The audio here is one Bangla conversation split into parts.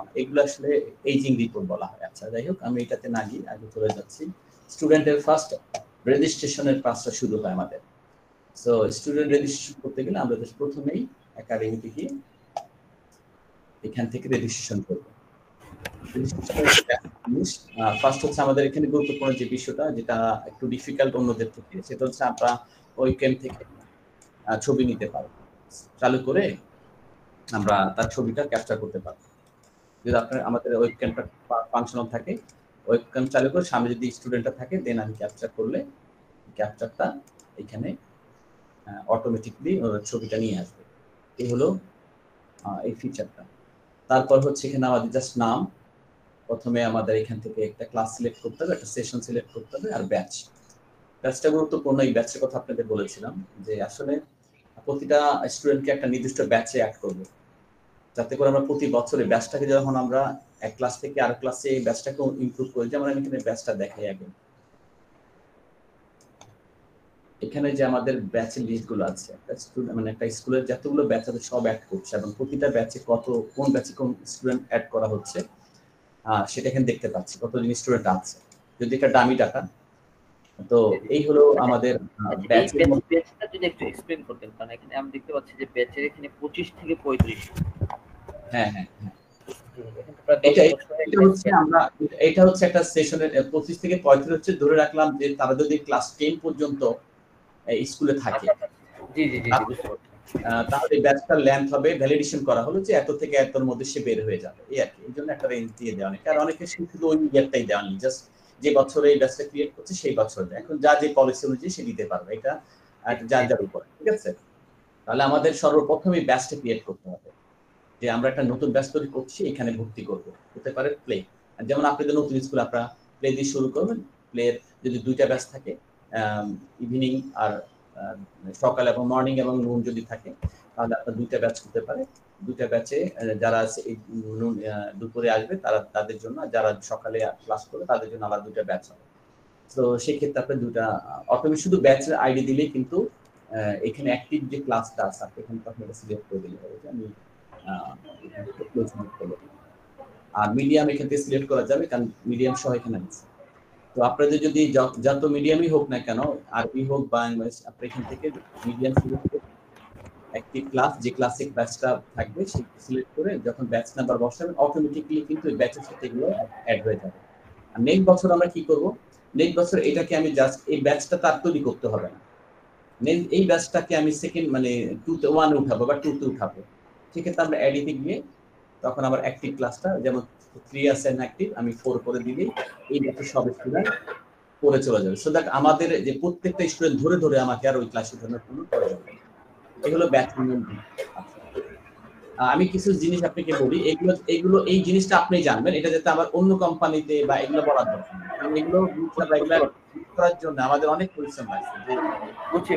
এগুলো আসলে এজিং রিপোর্ট বলা হয়। আচ্ছা যাই হোক, আমি এটাতে না গিয়ে আগে চলে যাচ্ছি। স্টুডেন্টের ফার্স্ট রেজিস্ট্রেশনের কাজটা শুরু হয় আমাদের। সো স্টুডেন্ট রেজিস্ট্রেশন করতে গেলে আমরা প্রথমেই একাডেমিতে গিয়ে এখান থেকে রেজিস্ট্রেশন করব। ফার্স্ট হচ্ছে আমাদের এখানে গুরুত্বপূর্ণ যে বিষয়টা, যেটা একটু ডিফিকাল্ট অন্যদের থেকে, সেটা হচ্ছে আমরা ওয়েবক্যাম থেকে ছবি নিতে পারবো। চালু করে আমরা তার ছবিটা ক্যাপচার করতে পারবো। যদি আপনার আমাদের ওয়েবক্যামটা ফাংশনাল থাকে, ওয়েবক্যাম চালু করে সামনে যদি স্টুডেন্টটা থাকে, দেন আমি ক্যাপচার করলে ক্যাপচারটা এখানে অটোমেটিকলি ছবিটা নিয়ে আসবে। এই হলো এই ফিচারটা। তারপর হচ্ছে এখানে আমাদের জাস্ট নাম, প্রথমে আমাদের এখান থেকে একটা ক্লাস সিলেক্ট করতে হবে, একটা সেশন সিলেক্ট করতে হবে, আর ব্যাচ। ব্যাচটা গুরুত্বপূর্ণ। এই ব্যাচের কথা আপনাদের বলেছিলাম যে আসলে প্রতিটা স্টুডেন্টকে একটা নির্দিষ্ট ব্যাচে অ্যাড করব, যাতে করে আমরা প্রতি বছরে ব্যাচটাকে যখন আমরা এক ক্লাস থেকে আরেক ক্লাসে এই ব্যাচটাকে ইমপ্রুভ করি। যেমন আমি এখানে ব্যাচটা দেখাই আগে। এখানে যে আমাদের ব্যাচের লিস্টগুলো আছে, মানে একটা স্কুলের যতগুলো ব্যাচ আছে সব অ্যাড করছে, এবং প্রতিটা ব্যাচে কোন ব্যাচে কোন স্টুডেন্ট অ্যাড করা হচ্ছে সেটা এখানে দেখতে পাচ্ছি, কতজন স্টুডেন্ট আছে। যদি এটা ডামি ডাটা, তো এই হলো আমাদের ব্যাচের ব্যাচটা যদি একটু এক্সপ্লেইন করতেন, কারণ এখানে আমি দেখতে পাচ্ছি যে ব্যাচের এখানে 25 থেকে 35। হ্যাঁ হ্যাঁ হ্যাঁ, এটা হচ্ছে একটা সেশনের 25 থেকে 35 হচ্ছে, ধরে রাখলাম যে তারা যদি ক্লাস 10 পর্যন্ত স্কুলে থাকে। জি জি জি, বুঝতে পারছি। তাহলে ব্যাচটার লেন্থ হবে, ভ্যালিডেশন করা হলো যে এত থেকে এতর মধ্যে সে বের হয়ে যাবে, এই আর কি। এই জন্য একটা রেঞ্জ দিয়ে দেওয়া নেই, কারণ অনেকে শুধু ওই ইয়ারটাই দেওয়া নেই, জাস্ট যে বছরে এই ব্যাচটা ক্রিয়েট করছে সেই বছর দেয়। এখন যা যে পলিসি অনুযায়ী সে দিতে পারবে, এটা যার যার উপর, ঠিক আছে। তাহলে আমাদের সর্বপ্রথমে ব্যাচটা ক্রিয়েট করতে হবে, যে আমরা একটা নতুন ব্যাচ তৈরি করছি, এখানে ভর্তি করব। হতে পারে প্লে, যেমন আপনাদের নতুন স্কুল, আপনারা প্লে দিয়ে শুরু করবেন। প্লের যদি 2টা ব্যাচ থাকে, ইভিনিং আর সকাল এবং মর্নিং এবং নুন যদি থাকে, তাহলে আপনার 2টা ব্যাচ হতে পারে। 2টা ব্যাচে যারা দুপুরে আসবে তাদের জন্য, যারা সকালে ক্লাস করবে তাদের জন্য আলাদা 2টা ব্যাচ হবে। তো সেক্ষেত্রে আপনি 2টা অটোমেটিক শুধু ব্যাচের আইডি দিলেই কিন্তু এখানে অ্যাক্টিভ যে ক্লাসটা আছে এখানে আপনি সিলেক্ট করে দিলে হবে। আমি আর মিডিয়াম এখান থেকে সিলেক্ট করা যাবে, কারণ মিডিয়াম সহ এখানে আছে। তো আপনাদের যদি যত মিডিয়ামই হোক না কেন, আরবি হোক বা ইংলিশ, আপনি এখান থেকে মিডিয়াম সিলেক্ট করে একটি ক্লাস, যে ক্লাসে ব্যাচটা থাকবে সেই সিলেক্ট করে যখন ব্যাচ নাম্বার বসাবেন, অটোমেটিক্যালি কিন্তু এই ব্যাচের সাথে এগুলো অ্যাড হয়ে যাবে। আর নেক্সট বছর আমরা কি করব, নেক্সট বছর এটাকে আমি জাস্ট এই ব্যাচটা তার তৈরি করতে হবে না, এই ব্যাচটাকে আমি সেকেন্ড মানে 1 উঠাবো বা 2 তে উঠাবো। সেক্ষেত্রে আমরা অ্যাডিতে গিয়ে তখন আবার অ্যাক্টিভ ক্লাসটা, যেমন 3 আছে অ্যাক্টিভ, আমি 4 করে দিলেই এই ব্যাচের সব স্টুডেন্ট পড়ে চলে যাবে। সো দ্যাট আমাদের যে প্রত্যেকটা স্টুডেন্ট ধরে ধরে আমাকে আর ওই ক্লাস উঠানোর কোনো প্রয়োজন নেই। এগুলো ব্যাচ নিয়ম। আমি কিছু জিনিস আপনাকে বলি, এগুলো এই জিনিসটা আপনি জানবেন, এটা যাতে আমার অন্য কোম্পানিতে বা এগুলো বলার দরকার নেই, কারণ এগুলো করার জন্য আমাদের অনেক পরিশ্রম লাগছে। বুঝছি,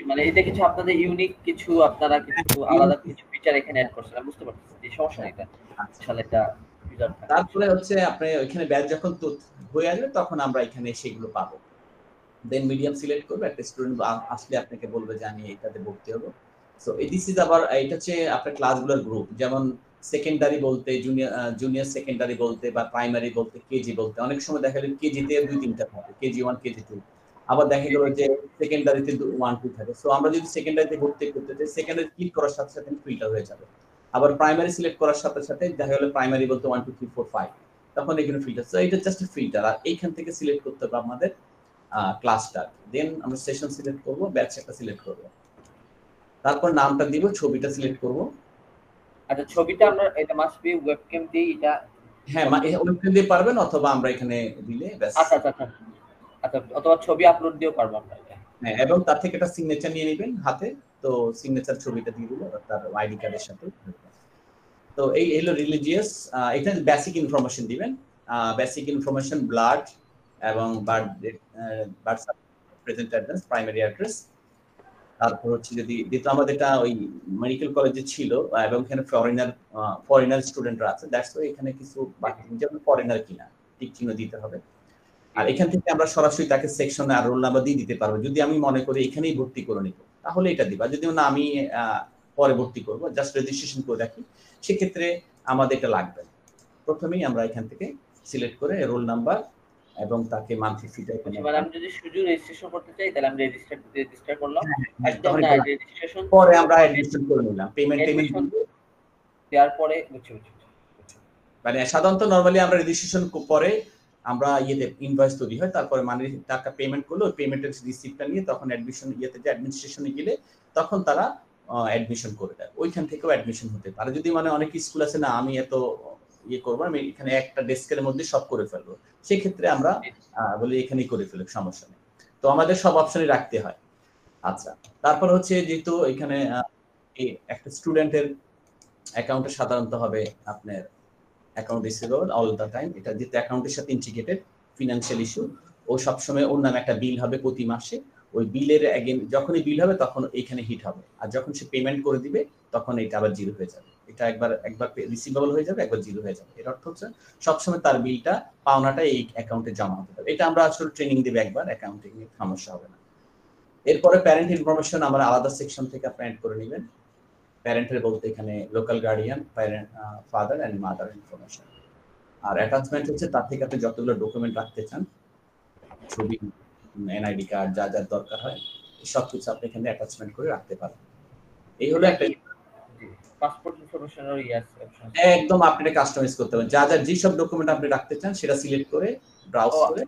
মানে এটা কিছু আপনাদের ইউনিক কিছু, আপনারা কিছু আলাদা কিছু ফিচার এখানে অ্যাড করছেন, বুঝতে পারছি। এই সমস্যা এটা আসলে এটা ফিচার থাকে। তারপরে হচ্ছে আপনি এখানে ব্যাচ যখন হয়ে আসবে তখন আমরা এখানে সেগুলো পাবো। দেন মিডিয়াম সিলেক্ট করবে, একটা স্টুডেন্ট আসলে আপনাকে বলবে যে আমি এটাতে ভর্তি হব। সো দিস ইজ আবার, এটা হচ্ছে আপনার ক্লাসগুলোর গ্রুপ। যেমন সেকেন্ডারি বলতে জুনিয়র সেকেন্ডারি বলতে বা প্রাইমারি বলতে কেজি বলতে, অনেক সময় দেখা গেল কেজিতে 2-3টা থাকে, কেজি 1 কেজি 2। আবার দেখা গেল যে সেকেন্ডারিতে 1-2 থাকে। সো আমরা যদি সেকেন্ডারিতে ভর্তি করতে চাই, সেকেন্ডারি ক্লিক করার সাথে সাথে ফিল্টার হয়ে যাবে। আবার প্রাইমারি সিলেক্ট করার সাথে সাথে দেখা গেল প্রাইমারি বলতে 1 2 3 4 5, তখন এখানে ফিল্টার। সো এটা জাস্ট ফিল্টার, আর এইখান থেকে সিলেক্ট করতে হবে আমাদের ক্লাসটা। দেন আমরা সেশন সিলেক্ট করব, ব্যাচ একটা সিলেক্ট করব, তারপর নামটা দিব, ছবিটা সিলেক্ট করব। আচ্ছা, ছবিটা আমরা এটা মাস্ট বি ওয়েবক্যাম দিয়ে, এটা হ্যাঁ ওয়েবক্যাম দিয়ে পারবেন, অথবা আমরা এখানে দিলে ব্যাস। আচ্ছা আচ্ছা আচ্ছা আচ্ছা, অথবা ছবি আপলোড দিয়েও পারবো আমরা। হ্যাঁ, এবং তার থেকে একটা সিগনেচার নিয়ে নেবেন হাতে, তো সিগনেচার ছবিটা দিয়ে দিলে তার আইডি কার্ডের সাথে। তো এই হলো রিলিজিয়াস, এখানে বেসিক ইনফরমেশন দিবেন, বেসিক ইনফরমেশন, ব্লাড এবং birth present address, primary address. তারপর হচ্ছে যদি যেহেতু আমাদের এটা ওই মেডিকেল কলেজে ছিল এবং এখানে ফরেনার স্টুডেন্টরা আছে, দ্যাটস ওয়াই এখানে কিছু বাকি যেমন ফরেনার কিনা টিক চিহ্ন দিতে হবে। আর এখান থেকে আমরা সরাসরি তাকে সেকশনে আর রোল নাম্বার দিয়ে দিতে পারবো। যদি আমি মনে করি এখানেই ভর্তি করে নিব, তাহলে এটা দিবা। যদি না আমি পরে ভর্তি করব, জাস্ট রেজিস্ট্রেশন করে রাখি, সেক্ষেত্রে আমাদের এটা লাগবে। প্রথমেই আমরা এখান থেকে সিলেক্ট করে রোল নাম্বার এবং তাকে মান্থলি ফিটা এখানে মানে আমি যদি শুধু রেজিস্ট্রেশন করতে চাই তাহলে আমি রেজিস্টার করলাম আর যদি তখন আমরা রেজিস্ট্রেশন পরে আমরা অ্যাডমিশন করে নিলাম পেমেন্ট দেওয়ার পরে মানে সাধারণত নরমালি আমরা রেজিস্ট্রেশন পরে আমরা ইয়েতে ইনভয়েস তৈরি হয়, তারপরে মানে টাকা পেমেন্ট করলো, পেমেন্টের রিসিপ্টটা নিয়ে তখন অ্যাডমিশন ইয়েতে যে অ্যাডমিনিস্ট্রেশনে গেলে তখন তারা অ্যাডমিশন করে দেয়, ওইখান থেকেও অ্যাডমিশন হতে পারে। যদি মানে অনেক স্কুল আছে না আমি এত ইয়ে করবো, আমি এখানে একটা ডেস্কের মধ্যে সব করে ফেলবো, সেক্ষেত্রে আমরা বলি এখানেই করে ফেলবো, সমস্যা নেই। তো আমাদের সব অপশনই রাখতে হয়। আচ্ছা, তারপর হচ্ছে যেহেতু এখানে একটা স্টুডেন্টের অ্যাকাউন্টে সাধারণত হবে আপনার account receivable all the time, এটা যেহেতু অ্যাকাউন্টের সাথে ইন্টিগ্রেটেড ফিনান্সিয়াল ইস্যু, ও সবসময় ওর নামে একটা বিল হবে প্রতি মাসে, ওই বিলের এগেন যখনই বিল হবে তখন এইখানে হিট হবে, আর যখন সে পেমেন্ট করে দিবে তখন এটা আবার জিরো হয়ে যাবে। এটা একবার রিসিভেবল হয়ে যাবে, একবার জিরো হয়ে যাবে। এর অর্থ হচ্ছে সবসময় তার বিলটা পাওনাটা এই অ্যাকাউন্টে জমা হতে হবে। এটা আমরা আসলে ট্রেনিং দেবে একবার, অ্যাকাউন্টিং এর সমস্যা হবে না। এরপরে প্যারেন্ট ইনফরমেশন আমরা আলাদা সেকশন থেকে আপনি অ্যাড করে নেবেন। প্যারেন্টের বলতে এখানে local guardian, parent, father and mother information. আর অ্যাটাচমেন্ট হচ্ছে তার থেকে আপনি যতগুলো ডকুমেন্ট রাখতে চান, ছবি, এনআইডি কার্ড, যা যা দরকার হয় সবকিছু আপনি এখানে অ্যাটাচমেন্ট করে রাখতে পারেন। এই হলো একটা পাসপোর্ট ইনফরমেশনের অপশন, একদম আপনি এটা কাস্টমাইজ করতে পারেন, যা যা যেসব ডকুমেন্ট আপনি রাখতে চান সেটা সিলেক্ট করে ব্রাউজ করে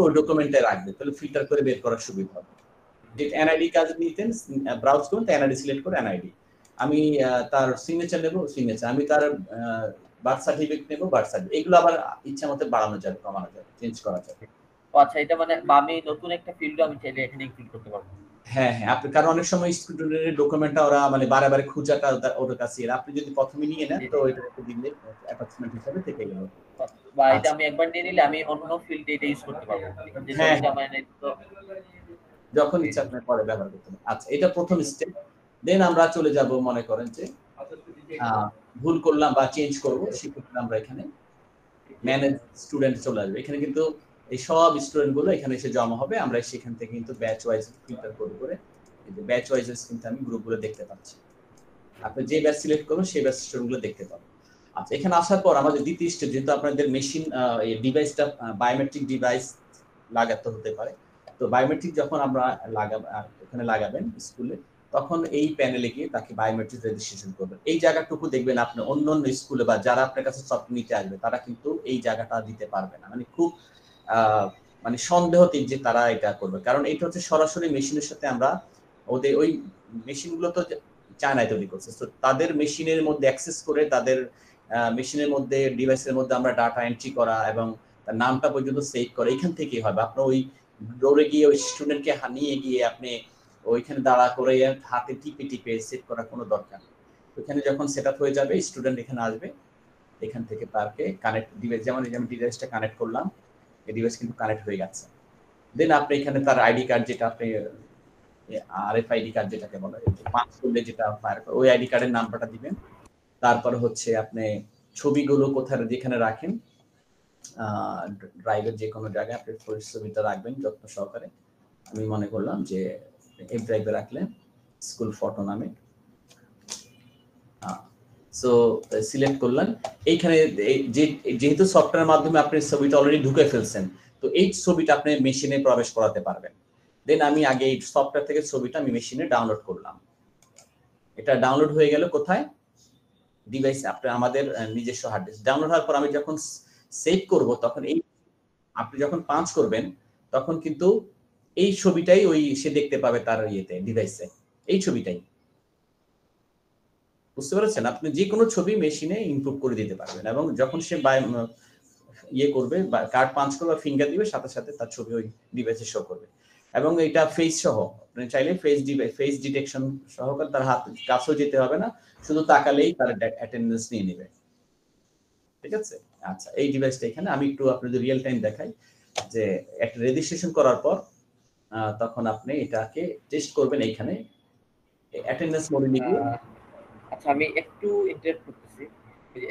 ওই ডকুমেন্টে রাখবে, তাহলে ফিল্টার করে বের করার সুবিধা হবে। যে এনআইডি কার্ড নিতেন ব্রাউজ করুন, এনআইডি সিলেক্ট করে এনআইডি, আমি তার সিগনেচার নেব সিগনেচার, আমি তার বার্থ সার্টিফিকেট নেব বার্থ সার্টিফিকেট, এগুলো আবার ইচ্ছা মতো বাড়ানো যাবে, কমানো যাবে, চেঞ্জ করা যাবে। আচ্ছা, এটা মানে আমি নতুন একটা ফিল্ড আমি চাইলে এখানে ইনক্লুড করতে পারবো। হ্যাঁ হ্যাঁ, আপনি কারণ অনেক সময় স্টুডেন্টের ডকুমেন্টটা ওরা মানে বারে খুঁজাটা ওর কাছে, আপনি যদি প্রথমে নিয়ে নেন তো এটা দিলে অ্যাটাচমেন্ট হিসেবে থেকে গেল, বা এটা আমি একবার নিয়ে নিলে আমি অন্য ফিল্ডে এটা ইউজ করতে পারবো, যে ছবিটা মানে যখন ইচ্ছা আপনি পরে ব্যবহার করতে পারেন। আচ্ছা, এটা প্রথম স্টেপ। দেন আমরা চলে যাব, মনে করেন যে ভুল করলাম বা চেঞ্জ করব, সেক্ষেত্রে আমরা এখানে ম্যানেজ স্টুডেন্ট চলে আসবে। এখানে কিন্তু এই সব স্টুডেন্ট গুলো এখানে এসে জমা হবে, আমরা সেখান থেকে কিন্তু ব্যাচ ওয়াইজ ফিল্টার করে এই যে ব্যাচ ওয়াইজ কিন্তু আমি গ্রুপগুলো দেখতে পাচ্ছি, আপনি যে ব্যাচ সিলেক্ট করবেন সেই ব্যাচ স্টুডেন্টগুলো দেখতে পাবেন। আচ্ছা, এখানে আসার পর আমাদের দ্বিতীয় স্টেপ, যেহেতু আপনাদের মেশিন এই ডিভাইসটা বায়োমেট্রিক ডিভাইস লাগাতে হতে পারে, তো বায়োমেট্রিক যখন আমরা এখানে লাগাবেন স্কুলে, তখন এই প্যানেলে গিয়ে তাকে বায়োমেট্রিক রেজিস্ট্রেশন করবেন। এই জায়গাটুকু দেখবেন আপনি অন্য স্কুলে বা যারা আপনার কাছে সফটওয়্যার নিতে আসবে তারা কিন্তু এই জায়গাটা দিতে পারবে না, মানে খুব মানে সন্দেহতে যে তারা এটা করবে, কারণ এটা হচ্ছে সরাসরি মেশিনের সাথে আমরা ওদের ওই মেশিনগুলো তো চায়নায় তৈরি করছে, তো তাদের মেশিনের মধ্যে অ্যাক্সেস করে তাদের মেশিনের মধ্যে ডিভাইসের মধ্যে আমরা ডাটা এন্ট্রি করা এবং তার নামটা পর্যন্ত সেভ করা এখান থেকেই হবে। আপনার ওই দৌড়ে গিয়ে ওই স্টুডেন্টকে নিয়ে গিয়ে আপনি ওইখানে দাঁড়া করে হাতে টিপে সেট করার কোনো দরকার নেই। ওইখানে যখন সেট আপ হয়ে যাবে স্টুডেন্ট এখানে আসবে, এখান থেকে তারকে কানেক্ট ডিভাইস, যেমন আমি ডিভাইসটা কানেক্ট করলাম, এই ডিভাইস কিন্তু কানেক্ট হয়ে গেছে। দেন আপনি এখানে তার আইডি কার্ড, যেটা আপনি আরএফআইডি কার্ড যেটাকে বলা হয়, পাঁচ করলে যেটা ফায়ার করে, ওই আইডি কার্ডের নাম্বারটা দিবেন। তারপর হচ্ছে আপনি ছবিগুলো কোথায় যেখানে রাখেন, ড্রাইভের যে কোনো জায়গায় আপনি ছবিটা রাখবেন যত্ন সহকারে। আমি মনে করলাম যে এই ড্রাইভে রাখলেন স্কুল ফটো নামে, সো সিলেক্ট করলেন। এইখানে যেহেতু সফটওয়্যারের মাধ্যমে আপনি ছবিটা অলরেডি ঢুকে ফেলছেন, তো এই ছবিটা আপনি মেশিনে প্রবেশ করাতে পারবেন। দেন আমি আগে এই সফটওয়্যার থেকে ছবিটা আমি মেশিনে ডাউনলোড করলাম, এটা ডাউনলোড হয়ে গেল কোথায়, ডিভাইসে, আপনার আমাদের নিজস্ব হার্ড ডিস্ক। ডাউনলোড হওয়ার পর আমি যখন সেভ করব, তখন এই আপনি যখন পাঞ্চ করবেন তখন কিন্তু এই ছবিটাই ওই সে দেখতে পাবে তার ইয়েতে ডিভাইসে, এই ছবিটাই, বুঝতে পেরেছেন? আপনি যে কোনো ছবি মেশিনে ইনপুট করে দিতে পারবেন, এবং যখন সে ইয়ে করবে বা কার্ড পাঞ্চ করবে বা ফিঙ্গার দিবে, সাথে সাথে তার ছবি ওই ডিভাইসে শো করবে। এবং এটা ফেস সহ, আপনি চাইলে ফেস ডিটেকশন সহকারে তার হাত কাছেও যেতে হবে না, শুধু তাকালেই তার অ্যাটেন্ডেন্স নিয়ে নেবে, ঠিক আছে? আচ্ছা, এই ডিভাইসটা এখানে আমি একটু আপনাদের রিয়েল টাইম দেখাই, যে একটা রেজিস্ট্রেশন করার পর তখন আপনি এটাকে টেস্ট করবেন এইখানে অ্যাটেন্ডেন্স মোডে নিয়ে। আচ্ছা, আমি একটু ইন্টারেক্ট করতেছি,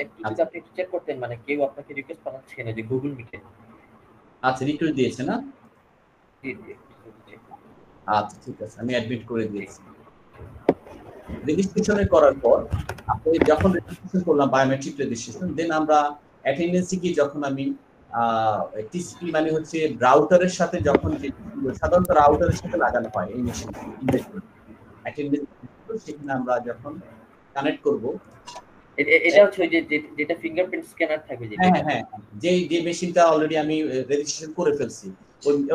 একটু যদি আপনি চেক করতেন, মানে কেউ আপনাকে রিকোয়েস্ট পাঠাচ্ছে না যে গুগল মিটে। আচ্ছা, রিকোয়েস্ট দিয়েছে না? জি জি, আচ্ছা ঠিক আছে, আমি অ্যাডমিট করে দিয়েছি। রেজিস্ট্রেশন করার পর আপনি যখন রেজিস্ট্রেশন করলাম বায়োমেট্রিক রেজিস্ট্রেশন, দেন আমরা অ্যাটেন্ডেন্সে গিয়ে যখন আমি টিসিপি মানে হচ্ছে রাউটারের সাথে যখন সাধারণত রাউটারের সাথে লাগানো হয় এই মেশিন অ্যাটেন্ডেন্স, সেখানে আমরা যখন কানেক্ট করব, এটা হচ্ছে ওই যে যেটা ফিঙ্গারপ্রিন্ট স্ক্যানার থাকবে যেটা। হ্যাঁ হ্যাঁ, যে মেশিনটা অলরেডি আমি রেজিস্ট্রেশন করে ফেলছি,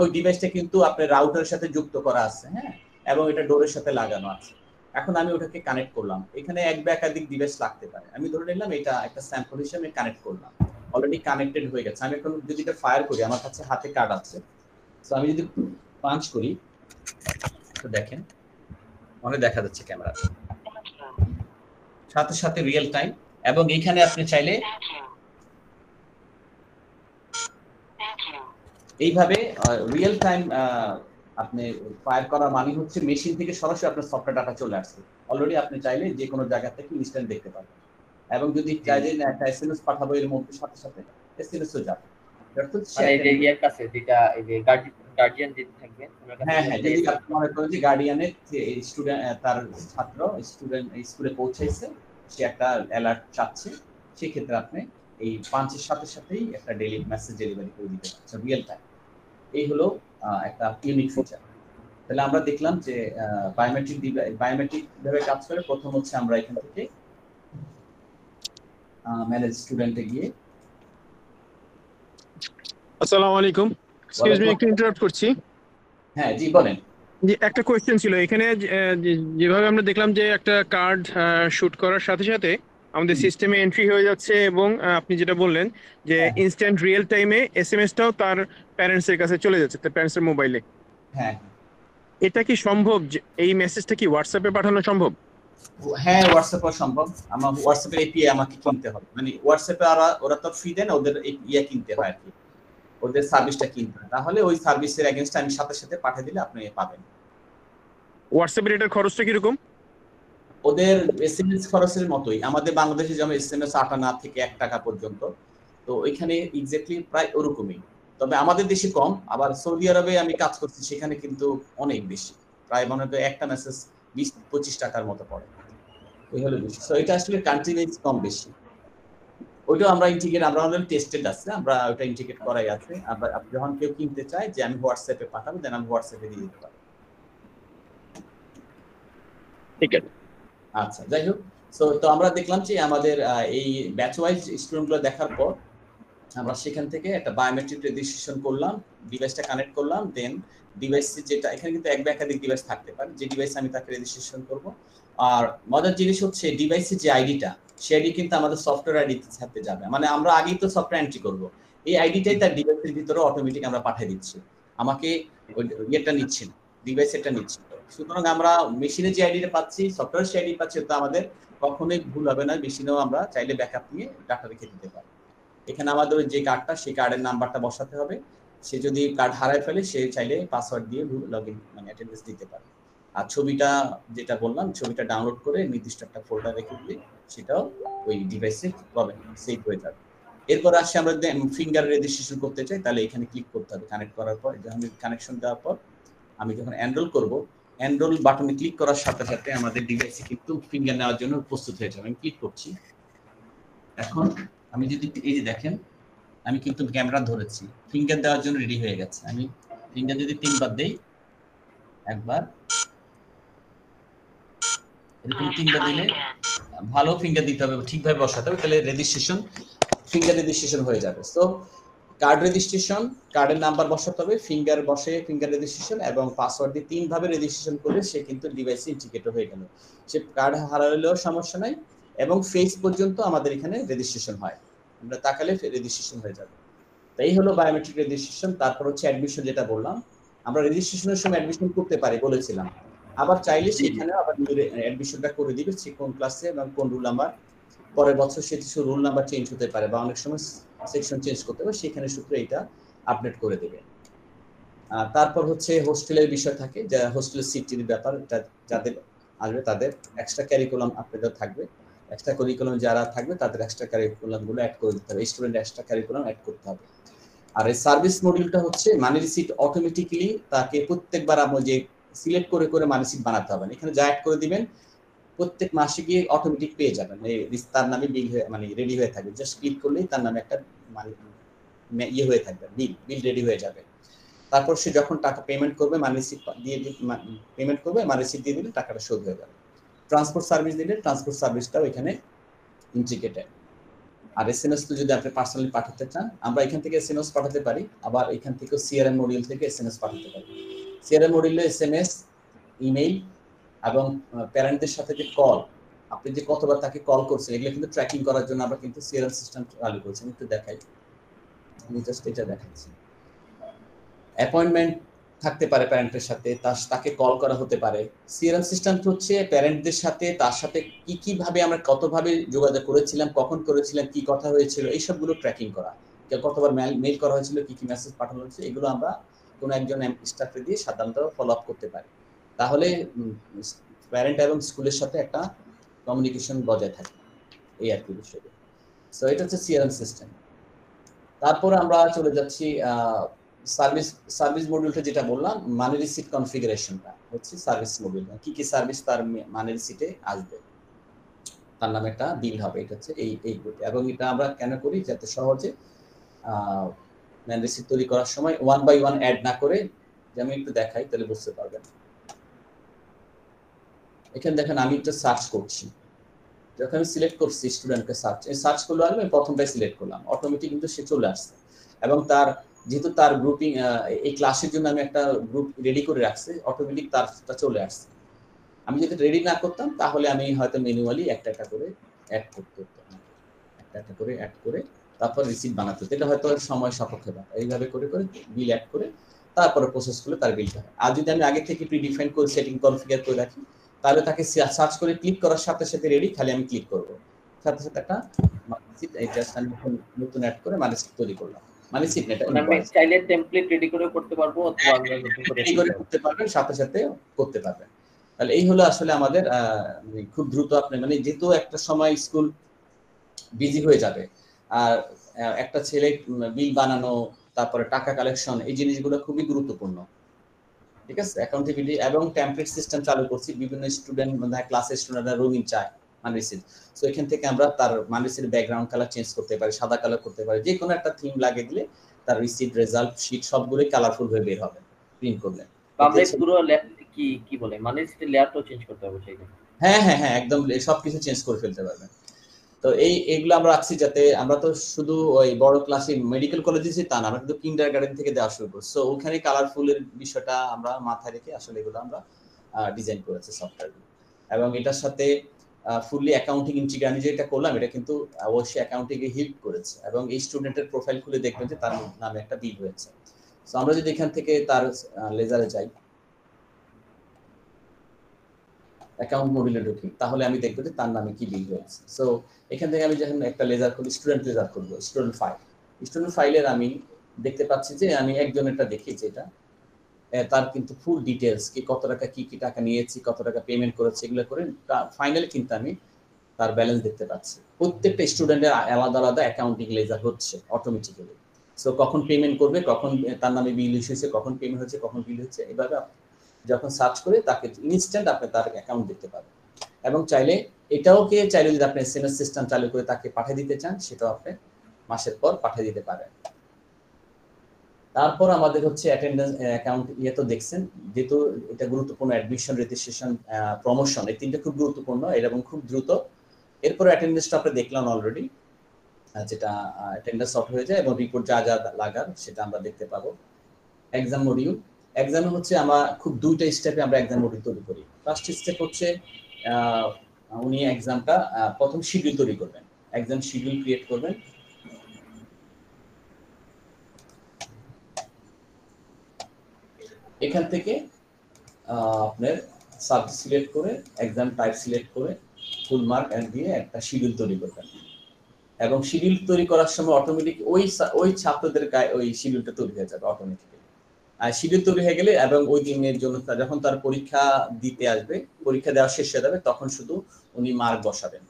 ওই ডিভাইসটা কিন্তু আপনার রাউটারের সাথে যুক্ত করা আছে, হ্যাঁ, এবং এটা ডোরের সাথে লাগানো আছে। এখন আমি ওটাকে কানেক্ট করলাম, এখানে এক বা একাধিক ডিভাইস লাগতে পারে, আমি ধরে নিলাম এটা একটা স্যাম্পল হিসেবে কানেক্ট করলাম, অলরেডি কানেক্টেড হয়ে গেছে। আমি এখন যদি এটা ফায়ার করি, আমার কাছে হাতে কার্ড আছে, সো আমি যদি পাঞ্চ করি তো দেখেন অনেক দেখা যাচ্ছে ক্যামেরা সাথে সাথে রিয়েল টাইম, এবং এখানে আপনি চাইলে এইভাবে রিয়েল টাইম আপনি ফায়ার করার মানে হচ্ছে মেশিন থেকে সরাসরি আপনার সফটওয়্যার ডাটা চলে আসছে, অলরেডি আপনি চাইলে যে কোনো জায়গা থেকে ইনস্ট্যান্ট দেখতে পাবেন, এবং যদি চাইলে একটা এসএমএস পাঠাবো এর মধ্যে সাথে সাথে এসএমএসও যাবে। মানে এই যে ইয়ার কাছে যেটা এই যে গার্ডিয়ান যেটা থাকবে ওনার কাছে, হ্যাঁ হ্যাঁ, যদি আপনি মনে করেন যে গার্ডিয়ানের স্টুডেন্ট তার ছাত্র স্টুডেন্ট স্কুলে পৌঁছাইছে, সে একটা অ্যালার্ট চাচ্ছে, সেই ক্ষেত্রে আপনি এই পাঞ্চের সাথে সাথেই একটা ডেইলি মেসেজ ডেলিভারি করে দিতে পারছেন রিয়েল টাইম। এই হলো একটা ইউনিক ফিচার। তাহলে আমরা দেখলাম যে বায়োমেট্রিক ভাবে কাজ করে। প্রথম হচ্ছে আমরা এখান থেকে ম্যানেজ স্টুডেন্টে গিয়ে, আসসালামু আলাইকুম, এক্সকিউজ মি একটু ইন্টারাপ্ট করছি। হ্যাঁ জি বলেন। যে একটা কোয়েশ্চেন ছিল এখানে, যেভাবে আমরা দেখলাম যে একটা কার্ড শুট করার সাথে সাথে আমাদের সিস্টেমে এন্ট্রি হয়ে যাচ্ছে, এবং আপনি যেটা বললেন যে ইনস্ট্যান্ট রিয়েল টাইমে এসএমএসটাও তার প্যারেন্টস এর কাছে চলে যাচ্ছে, তার প্যারেন্টস এর মোবাইলে। হ্যাঁ, এটা কি সম্ভব? এই মেসেজটা কি হোয়াটসঅ্যাপে পাঠানো সম্ভব? হ্যাঁ হোয়াটসঅ্যাপে সম্ভব। আমার হোয়াটসঅ্যাপের এপিআই আমাকে কিনতে হবে, মানে হোয়াটসঅ্যাপে ওরা তো ফ্রি দেন, ওদের ইয়া কিনতে হয় আর কি, ওদের সার্ভিসটা কিনতে হয়, তাহলে ওই সার্ভিসের এগেইনস্ট আমি সাথে সাথে পাঠিয়ে দিলে আপনি পাবেন। হোয়াটসঅ্যাপের এটার খরচটা কিরকম? ওদের এসএমএস খরচের মতোই, আমাদের বাংলাদেশে যেমন এসএমএস 8 আনা থেকে 1 টাকা পর্যন্ত, তো ওইখানে এক্স্যাক্টলি প্রায় ওরকমই, তবে আমাদের দেশে কম। আবার সৌদি আরবে আমি কাজ করছি, সেখানে কিন্তু অনেক বেশি, প্রায় মনে হয় একটা মেসেজ 20-25 টাকার মতো পড়ে, ওই হলো বেশি। সো এটা আসলে কান্ট্রি ওয়াইজ কম বেশি। ওইটা আমরা ইন্টিগ্রেট, আমরা আমাদের টেস্টেড আছে, আমরা ওটা ইন্টিগ্রেট করাই আছে। আবার যখন কেউ কিনতে চায় যে আমি হোয়াটসঅ্যাপে পাঠাবো, দেন আমি হোয়াটসঅ্যাপে দিয়ে দিতে পারি। ঠিক আছে, আচ্ছা, যাই হোক, তো আমরা দেখলাম যে আমাদের এই ব্যাচ ওয়াইজ স্টুডেন্টগুলো দেখার পর আমরা সেখান থেকে একটা বায়োমেট্রিক রেজিস্ট্রেশন করলাম, ডিভাইসটা কানেক্ট করলাম, দেন ডিভাইসে যেটা এখানে কিন্তু এক বা একাধিক ডিভাইস থাকতে পারে, যে ডিভাইসে আমি তাকে রেজিস্ট্রেশন করব। আর মজার জিনিস হচ্ছে ডিভাইসের যে আইডিটা, সেই আইডি কিন্তু আমাদের সফটওয়্যার আইডির সাথে যাবে, মানে আমরা আগেই তো সফটওয়্যার এন্ট্রি করব, এই আইডিটাই তার ডিভাইসের ভিতরে অটোমেটিক আমরা পাঠিয়ে দিচ্ছি, আমাকে ওই ইয়েটা নিচ্ছি না, ডিভাইসেরটা নিচ্ছি। সুতরাং আমরা মেশিনে যে আইডিটা পাচ্ছি, সফটওয়্যার যে আইডি পাচ্ছি, তো আমাদের কখনোই ভুল হবে না, মেশিনেও আমরা চাইলে ব্যাকআপ নিয়ে ডাটা রেখে দিতে পারি। এখানে আমাদের যে কার্ডটা, সেই কার্ডের নাম্বারটা বসাতে হবে, সে যদি কার্ড হারায় ফেলে সে চাইলে পাসওয়ার্ড দিয়ে লগইন মানে অ্যাটেন্ডেন্স দিতে পারে। আর ছবিটা যেটা বললাম, ছবিটা ডাউনলোড করে নির্দিষ্ট একটা ফোল্ডার রেখে দিলে সেটাও ওই ডিভাইসে সেভ হয়ে যাবে। এরপর আসছে আমরা যদি ফিঙ্গার রেজিস্ট্রেশন করতে চাই, তাহলে এখানে ক্লিক করতে হবে। কানেক্ট করার পর, যখন কানেকশন দেওয়ার পর আমি যখন এনরোল করব, এনরোল বাটনে ক্লিক করার সাথে সাথে আমাদের ডিভাইসে কিন্তু ফিঙ্গার নেওয়ার জন্য প্রস্তুত হয়ে যাবে। আমি ক্লিক করছি, এখন আমি যদি এই যে দেখেন আমি কিন্তু ক্যামেরা ধরেছি, ফিঙ্গার দেওয়ার জন্য রেডি হয়ে গেছে। আমি ফিঙ্গার যদি 3 বার দেই, একবার এরকম 3 বার দিলে, ভালো ফিঙ্গার দিতে হবে, ঠিকভাবে বসাতে হবে, তাহলে ফিঙ্গার রেজিস্ট্রেশন হয়ে যাবে। সো কার্ড রেজিস্ট্রেশন, কার্ডের নাম্বার বসাতে হবে, ফিঙ্গার বসে ফিঙ্গার রেজিস্ট্রেশন এবং পাসওয়ার্ড দিয়ে 3 ভাবে রেজিস্ট্রেশন করলে সে কিন্তু ডিভাইসে ইন্টিগ্রেট হয়ে গেল। সে কার্ড হারালেও সমস্যা নাই, এবং ফেস পর্যন্ত আমাদের এখানে রেজিস্ট্রেশন হয়, আমরা তাকালে রেজিস্ট্রেশন হয়ে যাবে। তাই হলো বায়োমেট্রিক রেজিস্ট্রেশন। তারপর হচ্ছে অ্যাডমিশন, যেটা বললাম আমরা রেজিস্ট্রেশনের সময় অ্যাডমিশন করতে পারি বলেছিলাম, আবার চাইলে সেখানে আবার অ্যাডমিশনটা করে দিবে, সে কোন ক্লাসে এবং কোন রুল নাম্বার, পরের বছর সে কিছু রুল নাম্বার চেঞ্জ হতে পারে বা অনেক সময় সেকশন চেঞ্জ করতে পারে, সেখানে সূত্রে এটা আপডেট করে দেবে। তারপর হচ্ছে হোস্টেলের বিষয় থাকে, যা হোস্টেলের সিটির ব্যাপার, যাদের আসবে তাদের এক্সট্রা ক্যারিকুলাম আপনাদের থাকবে, এক্সট্রা কারিকুলাম যারা থাকবে তাদের এক্সট্রা কারিকুলাম গুলো অ্যাড করে দিতে হবে, স্টুডেন্ট এক্সট্রা কারিকুলাম অ্যাড করতে হবে। আর এই সার্ভিস মডিউলটা হচ্ছে মানি রিসিট অটোমেটিক্যালি তাকে প্রত্যেকবার আপনি যে সিলেক্ট করে করে মানি রিসিট বানাতে হবে, এখানে যা অ্যাড করে দিবেন প্রত্যেক মাসে গিয়ে অটোমেটিক পেয়ে যাবেন, তার নামে বিল মানে রেডি হয়ে থাকবে, জাস্ট ক্লিক করলেই তার নামে একটা মানে ইয়ে হয়ে থাকবে, বিল রেডি হয়ে যাবে। তারপর সে যখন টাকা পেমেন্ট করবে, মানি রিসিট দিয়ে পেমেন্ট করবে, মানি রিসিট দিয়ে দিলে টাকাটা শোধ হয়ে যাবে। ট্রান্সপোর্ট সার্ভিস দিলে ট্রান্সপোর্ট সার্ভিসটাও এখানে ইন্টিগ্রেটেড। আর এসএমএস তো যদি আপনি পার্সোনালি পাঠাতে চান, আমরা এখান থেকে এসএমএস পাঠাতে পারি, আবার এখান থেকে সিআরএম মডিউল থেকে এসএমএস পাঠাতে পারি। সিআরএম মডিউলে এসএমএস, ইমেইল এবং প্যারেন্টদের সাথে যে কল, আপনি যে কতবার তাকে কল করছেন, এগুলো কিন্তু ট্র্যাকিং করার জন্য আমরা কিন্তু সিআরএম সিস্টেম চালু করছি। একটু দেখাই, আমি জাস্ট এটা দেখাচ্ছি। অ্যাপয়েন্টমেন্ট থাকতে পারে প্যারেন্টের সাথে, তাকে কল করা হতে পারে। সিআরএম সিস্টেম হচ্ছে প্যারেন্টদের সাথে, তার সাথে কিভাবে আমরা কতভাবে যোগাযোগ করেছিলাম, কখন করেছিলাম, কি কথা হয়েছিল, এই সবগুলো ট্র্যাকিং করা। কতবার মেইল করা হয়েছিল, কি মেসেজ পাঠানো হয়েছে, এগুলো আমরা কোনো একজন স্টাফকে দিয়ে সাধারণত ফলো আপ করতে পারি। তাহলে প্যারেন্ট এবং স্কুলের সাথে একটা কমিউনিকেশন বজায় থাকে, এই আর কি বিষয়। সো এটা হচ্ছে সিআরএম সিস্টেম। তারপরে আমরা চলে যাচ্ছি সার্ভিস মডিউলটা, যেটা বললাম মানি রিসিট কনফিগারেশনটা হচ্ছে সার্ভিস মডিউল। কি কি সার্ভিস তার মানি রিসিটে আসবে, তার নামে একটা বিল হবে, এটা হচ্ছে এই গ্রুপে। এবং এটা আমরা কেন করি, যাতে সহজে মানি রিসিট তৈরি করার সময় ওয়ান বাই ওয়ান অ্যাড না করে, যে আমি একটু দেখাই তাহলে বুঝতে পারবেন। এখানে দেখেন আমি একটা সার্চ করছি, যখন আমি সিলেক্ট করছি স্টুডেন্টকে সার্চ করলে আসবে, প্রথমটাই সিলেক্ট করলাম, অটোমেটিক কিন্তু সে চলে আসছে। এবং তার যেহেতু তার গ্রুপিং এই ক্লাসের জন্য আমি একটা গ্রুপ রেডি করে রাখছি, অটোমেটিক তারটা চলে আসছে। আমি যদি রেডি না করতাম তাহলে আমি হয়তো ম্যানুয়ালি একটা করে অ্যাড করতে হতো, একটা করে অ্যাড করে তারপর রিসিট বানাতে হতো। এটা হয়তো সময় সাপেক্ষ ব্যাপার। এইভাবে করে বিল অ্যাড করে তারপরে প্রসেস করলে তার বিলটা হয়। আর যদি আমি আগে থেকে প্রিডিফাইন করে সেটিং কনফিগার করে রাখি, তাহলে তাকে সার্চ করে ক্লিক করার সাথে সাথে রেডি, খালি আমি ক্লিক করবো, সাথে সাথে একটা নতুন অ্যাড করে মানি রিসিট তৈরি করলাম। মানি রিসিট এটা আমি চাইলে টেমপ্লেট রেডি করে করতে পারবো, অথবা রেডি করে করতে পারবেন, সাথে সাথে করতে পারবেন। তাহলে এই হলো আসলে আমাদের খুব দ্রুত আপনি মানে যেহেতু একটা সময় স্কুল বিজি হয়ে যাবে, আর একটা ছেলে বিল বানানো, তারপরে টাকা কালেকশন, এই জিনিসগুলো খুবই গুরুত্বপূর্ণ। ঠিক আছে, অ্যাকাউন্টেবিলিটি এবং টেমপ্লেট সিস্টেম চালু করছি। বিভিন্ন স্টুডেন্ট মানে ক্লাসের স্টুডেন্টরা রঙিন চায় মানি রিসিট, সো এখান থেকে আমরা তার money receipt background colour change করতে পারি, সাদা কালার করতে পারি, যে কোনো একটা থিম লাগিয়ে দিলে তার রিসিট, রেজাল্ট, শীট সবগুলোই কালারফুল হয়ে বের হবে প্রিন্ট করলে। আমরা পুরো কি বলে মানি রিসিটের লেয়ারটাও চেঞ্জ করতে হবে সেখানে। হ্যাঁ, একদম সবকিছু চেঞ্জ করে ফেলতে পারবেন। তো এইগুলো আমরা রাখছি যাতে আমরা তো শুধু ওই বড় ক্লাসে মেডিকেল কলেজে তা না, আমরা কিন্তু কিন্ডারগার্টেন থেকে দেওয়া শুরু করছি। সো ওখানে কালারফুলের বিষয়টা আমরা মাথায় রেখে আসলে এগুলো আমরা ডিজাইন করেছি সফটওয়্যার। এবং এটার সাথে ফুললি অ্যাকাউন্টিং ইন্টিগ্রেট, আমি যেটা করলাম এটা কিন্তু অবশ্যই অ্যাকাউন্টিংয়ে হেল্প করেছে। এবং এই স্টুডেন্টের প্রোফাইল খুলে দেখবেন যে তার নামে একটা বিল হয়েছে। সো আমরা যদি এখান থেকে তার লেজারে যাই, অ্যাকাউন্ট মডিউলে ঢুকি, তাহলে আমি দেখবো যে তার নামে কি বিল হয়েছে। সো এখান থেকে আমি যখন একটা লেজার করি, স্টুডেন্ট লেজার করবো, স্টুডেন্ট ফাইলের আমি দেখতে পাচ্ছি যে আমি একজনেরটা দেখি যেটা তার কিন্তু ফুল ডিটেলস, কি কত টাকা কি টাকা নিয়েছি, কত টাকা পেমেন্ট করেছে, এগুলো করে ফাইনালি কিন্তু আমি তার ব্যালেন্স দেখতে পাচ্ছি। প্রত্যেকটা স্টুডেন্টের আলাদা আলাদা অ্যাকাউন্টিং লেজার হচ্ছে অটোমেটিক্যালি। সো কখন পেমেন্ট করবে, কখন তার নামে বিল হয়েছে, কখন পেমেন্ট হচ্ছে, কখন বিল হচ্ছে, এভাবে যখন সার্চ করে তাকে ইনস্ট্যান্ট আপনি তার অ্যাকাউন্ট দেখতে পাবেন। এবং চাইলে চাইলে যদি আপনি এসএমএস সিস্টেম চালু করে তাকে পাঠিয়ে দিতে চান, সেটাও আপনি মাসের পর পাঠিয়ে দিতে পারেন। তারপর আমাদের হচ্ছে অ্যাটেন্ডেন্স অ্যাকাউন্ট, তো দেখছেন, যেহেতু এটা গুরুত্বপূর্ণ, অ্যাডমিশন, রেজিস্ট্রেশন, প্রমোশন, এই তিনটা খুব গুরুত্বপূর্ণ এবং খুব দ্রুত। এরপর অ্যাটেন্ডেন্সটা আপনি দেখলাম অলরেডি, যেটা অ্যাটেন্ডেন্স অফ হয়ে যায় এবং রিপোর্ট যা লাগার সেটা আমরা দেখতে পাবো। এক্সাম মডিউল, এক্সামে হচ্ছে আমরা খুব দুইটা স্টেপে আমরা এক্সাম মডিউল তৈরি করি। ফার্স্ট স্টেপ হচ্ছে উনি এক্সামটা প্রথম শিডিউল তৈরি করবেন, এক্সাম শিডিউল ক্রিয়েট করবেন। এখান থেকে আপনার সাবজেক্ট সিলেক্ট করে, এক্সাম টাইপ সিলেক্ট করে, ফুল মার্ক দিয়ে একটা শিডিউল তৈরি করবেন। এবং শিডিউল তৈরি করার সময় অটোমেটিক ওই ছাত্রদের গায়ে ওই শিডিউলটা তৈরি হয়ে যাবে অটোমেটিক্যালি। আর শিডিউল তৈরি হয়ে গেলে এবং ওই দিনের জন্য যখন তার পরীক্ষা দিতে আসবে, পরীক্ষা দেওয়া শেষ হয়ে যাবে, তখন শুধু উনি মার্ক বসাবেন।